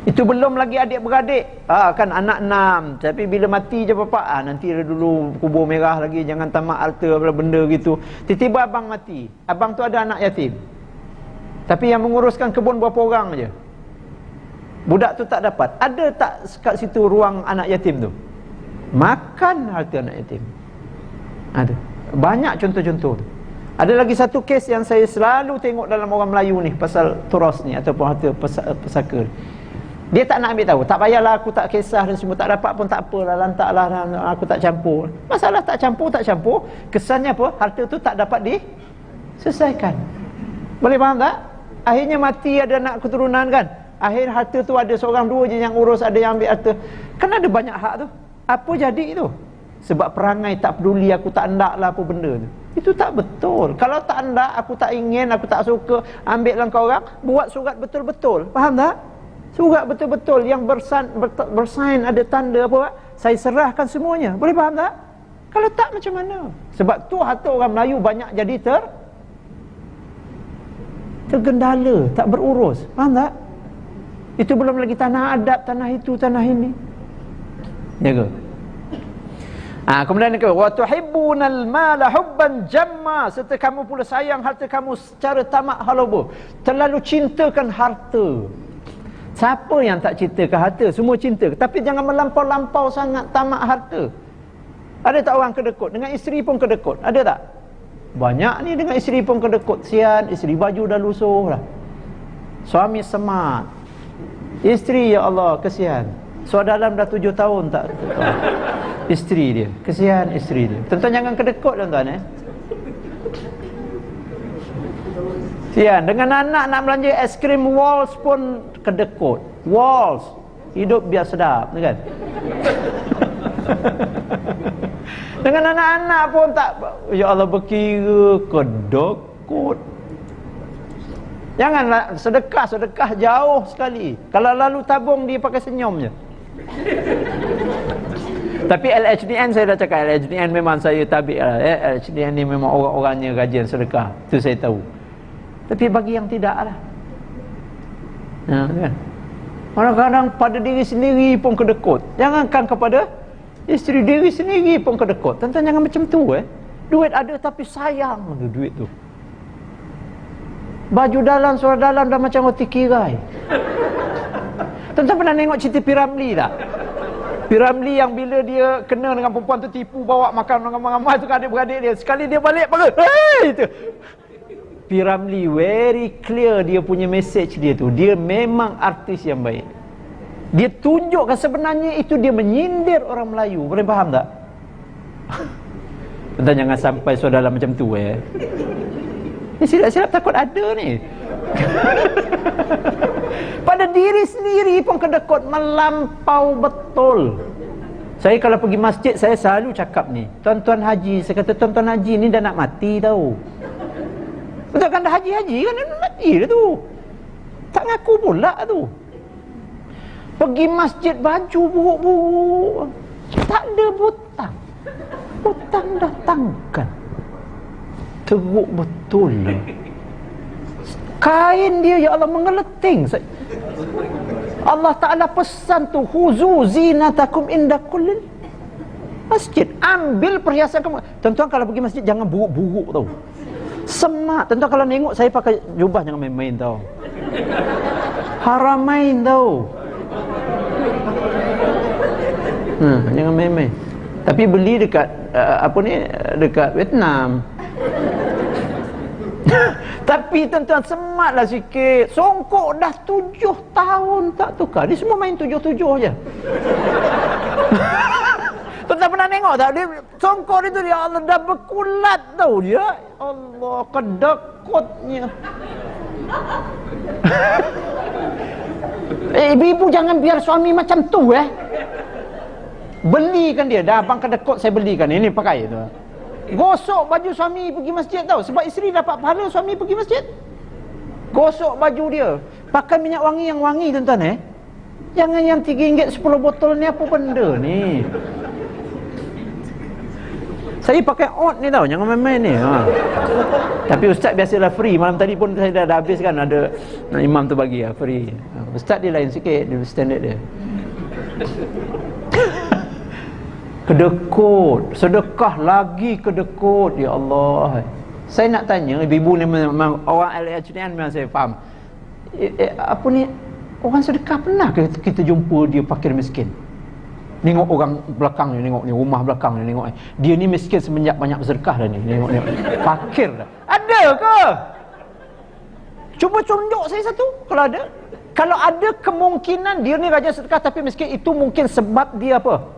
Itu belum lagi adik-beradik. Kan anak 6, tapi bila mati je bapak, nanti ada dulu kubur merah lagi, jangan tamak harta benda gitu. Tiba-tiba abang mati. Abang tu ada anak yatim. Tapi yang menguruskan kebun berapa orang je. Budak tu tak dapat. Ada tak kat situ ruang anak yatim tu? Makan harta anak yatim. Ada. Banyak contoh-contoh tu. Ada lagi satu kes yang saya selalu tengok dalam orang Melayu ni, pasal turas ni ataupun harta pesaka. Dia tak nak ambil tahu. Tak payahlah, aku tak kisah dan semua, tak dapat pun tak apalah, lantaklah, aku tak campur. Masalah tak campur. Kesannya apa? Harta tu tak dapat diselesaikan. Boleh faham tak? Akhirnya mati, ada anak keturunan kan. Akhir harta tu ada seorang 2 je yang urus, ada yang ambil harta. Kan ada banyak hak tu. Apa jadi tu? Sebab perangai tak peduli, aku tak hendak lah apa benda tu. Itu tak betul. Kalau tak hendak, aku tak ingin, aku tak suka, ambil lah kau orang, buat surat betul-betul. Faham tak? Surat betul-betul yang bersain ada tanda apa? Saya serahkan semuanya. Boleh faham tak? Kalau tak macam mana? Sebab tu harta orang Melayu banyak jadi tergendala, tak berurus. Faham tak? Itu belum lagi tanah adat, tanah itu, tanah ini. Jaga. Kemudian yang kedua, wa tuhibbunal mala hubban jamma, serta kamu pula sayang harta kamu secara tamak halobo. Terlalu cintakan harta. Siapa yang tak cintakan harta? Semua cinta. Tapi jangan melampau-lampau sangat tamak harta. Ada tak orang kedekut? Dengan isteri pun kedekut. Ada tak? Banyak ni dengan isteri pun kedekut. Sian, isteri baju dah lusuh lah. Suami smart, isteri ya Allah kesian. Dalam dah 7 tahun tak isteri dia. Kesian isteri dia. Tuan-tuan jangan kedekut tuan-tuan Sian, dengan anak nak belanja es krim Walls pun kedekut. Walls, hidup biar sedap kan. Dengan anak-anak pun tak, ya Allah berkira, kedekut. Janganlah sedekah jauh sekali. Kalau lalu tabung dia pakai senyum je. Tapi LHDN saya dah cakap, LHDN memang saya tabik lah. LHDN ni memang orang-orangnya rajin sedekah. Itu saya tahu. Tapi bagi yang tidak lah. Kan? Kadang-kadang pada diri sendiri pun kedekut. Jangankan kepada isteri, diri sendiri pun kedekut. Tuan-tuan jangan macam tu Duit ada tapi sayang duit tu. Baju dalam, suara dalam dah macam roti kirai. Tuan-tuan pernah tengok cerita P. Ramlee tak? Piramli yang bila dia kena dengan perempuan tu tipu, bawa makan ramai-ramai tu kan adik-beradik dia. Sekali dia balik pakai, hey! Itu. Piramli very clear dia punya message dia tu. Dia memang artis yang baik. Dia tunjukkan sebenarnya itu dia menyindir orang Melayu. Boleh faham tak? Tentang jangan sampai saudara macam tu Ni silap-silap takut ada ni. Pada diri sendiri pun kedekut melampau betul. Saya kalau pergi masjid, saya selalu cakap ni, tuan-tuan haji, saya kata tuan-tuan haji ni dah nak mati tau. Betul kan, dah haji-haji kan, dah nak mati dah tu. Tak ngaku pula tu. Pergi masjid baju buruk-buruk, tak ada butang. Butang datangkan. Teruk betul lah. Kain dia, ya Allah, mengeleting. Allah Ta'ala pesan tu, khuzu zinatakum inda kullil masjid. Ambil perhiasan kamu. Tuan-tuan kalau pergi masjid jangan buruk-buruk tau. Semak. Tuan-tuan kalau nengok saya pakai jubah, jangan main-main tau. Haramain tau. Jangan main-main. Tapi beli dekat dekat Vietnam. Tapi tuan-tuan, sematlah sikit. Songkok dah 7 tahun tak tukar. Dia semua main 7-7 je. Tuan-tuan pernah tengok tak? Dia, songkok dia tu, dia Allah, dah berkulat tau dia. Allah, kedekutnya. Ibu-ibu jangan biar suami macam tu Belikan dia. Dah abang kedekut, saya belikan. Ini pakai tu. Gosok baju suami pergi masjid tau. Sebab isteri dapat pahala suami pergi masjid. Gosok baju dia. Pakai minyak wangi yang wangi tuan-tuan Jangan yang RM3 10 botol ni, apa benda ni. Saya pakai oat ni tau. Jangan main-main ni Tapi ustaz biasalah free. Malam tadi pun saya dah habis kan. Ada imam tu bagi free. Ustaz dia lain sikit. Dia standard dia. Kedekut, sedekah lagi kedekut. Ya Allah. Saya nak tanya, ibu-ibu ni memang orang LHDN memang saya faham. Apa ni, orang sedekah pernah ke kita jumpa dia fakir miskin? Tengok orang belakang ni, tengok ni rumah belakang ni, tengok dia ni miskin semenjak banyak bersedekah dah ni. Tengok fakir dah. Ada ke? Cuba tunjuk saya satu kalau ada. Kalau ada kemungkinan dia ni rajin sedekah tapi miskin, itu mungkin sebab dia apa?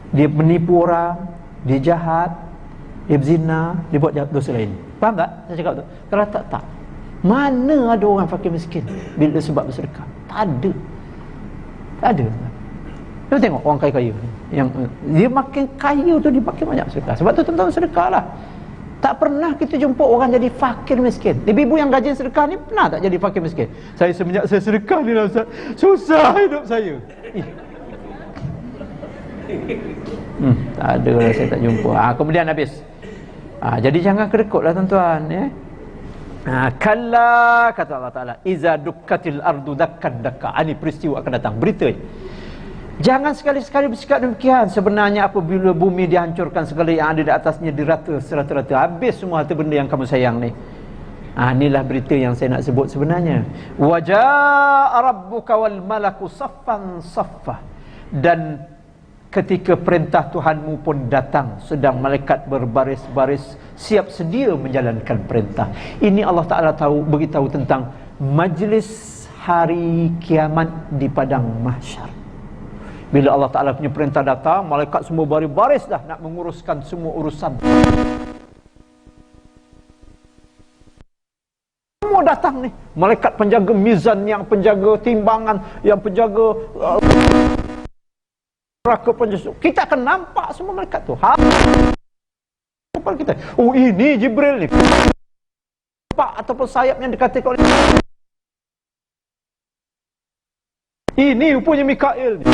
Dia menipu orang, dia jahat, dia berzina, dia buat dosa lain. Faham tak saya cakap tu? Kalau tak. Mana ada orang fakir miskin bila sebab bersedekah? Tak ada. Tak ada. Kita tengok orang kaya-kaya yang dia makin kaya tu dia makin banyak sedekah. Sebab tu tuan-tuan sedekah lah. Tak pernah kita jumpa orang jadi fakir miskin. Ibu-ibu yang rajin sedekah ni pernah tak jadi fakir miskin? Saya semenjak saya sedekah ni lah Ustaz, susah hidup saya. Tak ada lah, saya tak jumpa. Kemudian habis. Jadi jangan kedekutlah tuan-tuan kalla, kata Allah Ta'ala, iza dukkatil ardu dakkan dakka. Ini peristiwa akan datang, berita. Jangan sekali-sekali bersikap demikian. Sebenarnya apabila bumi dihancurkan, segala yang ada di atasnya dirata serata-rata, habis semua harta benda yang kamu sayang ni. Inilah berita yang saya nak sebut sebenarnya. Waja'a rabbuka wal malaku saffan saffa. Dan ketika perintah Tuhanmu pun datang, sedang malaikat berbaris-baris siap sedia menjalankan perintah. Ini Allah Ta'ala beritahu tentang majlis hari kiamat di padang mahsyar. Bila Allah Ta'ala punya perintah datang, malaikat semua baris-baris dah nak menguruskan semua urusan. Semua datang ni, malaikat penjaga mizan, yang penjaga timbangan, yang penjaga neraka penjusuk. Kita akan nampak semua malaikat tu. Kepala kita. Oh, ini Jibril ni. Nampak ataupun sayap yang dikatakan oleh ini rupanya Mikail ni.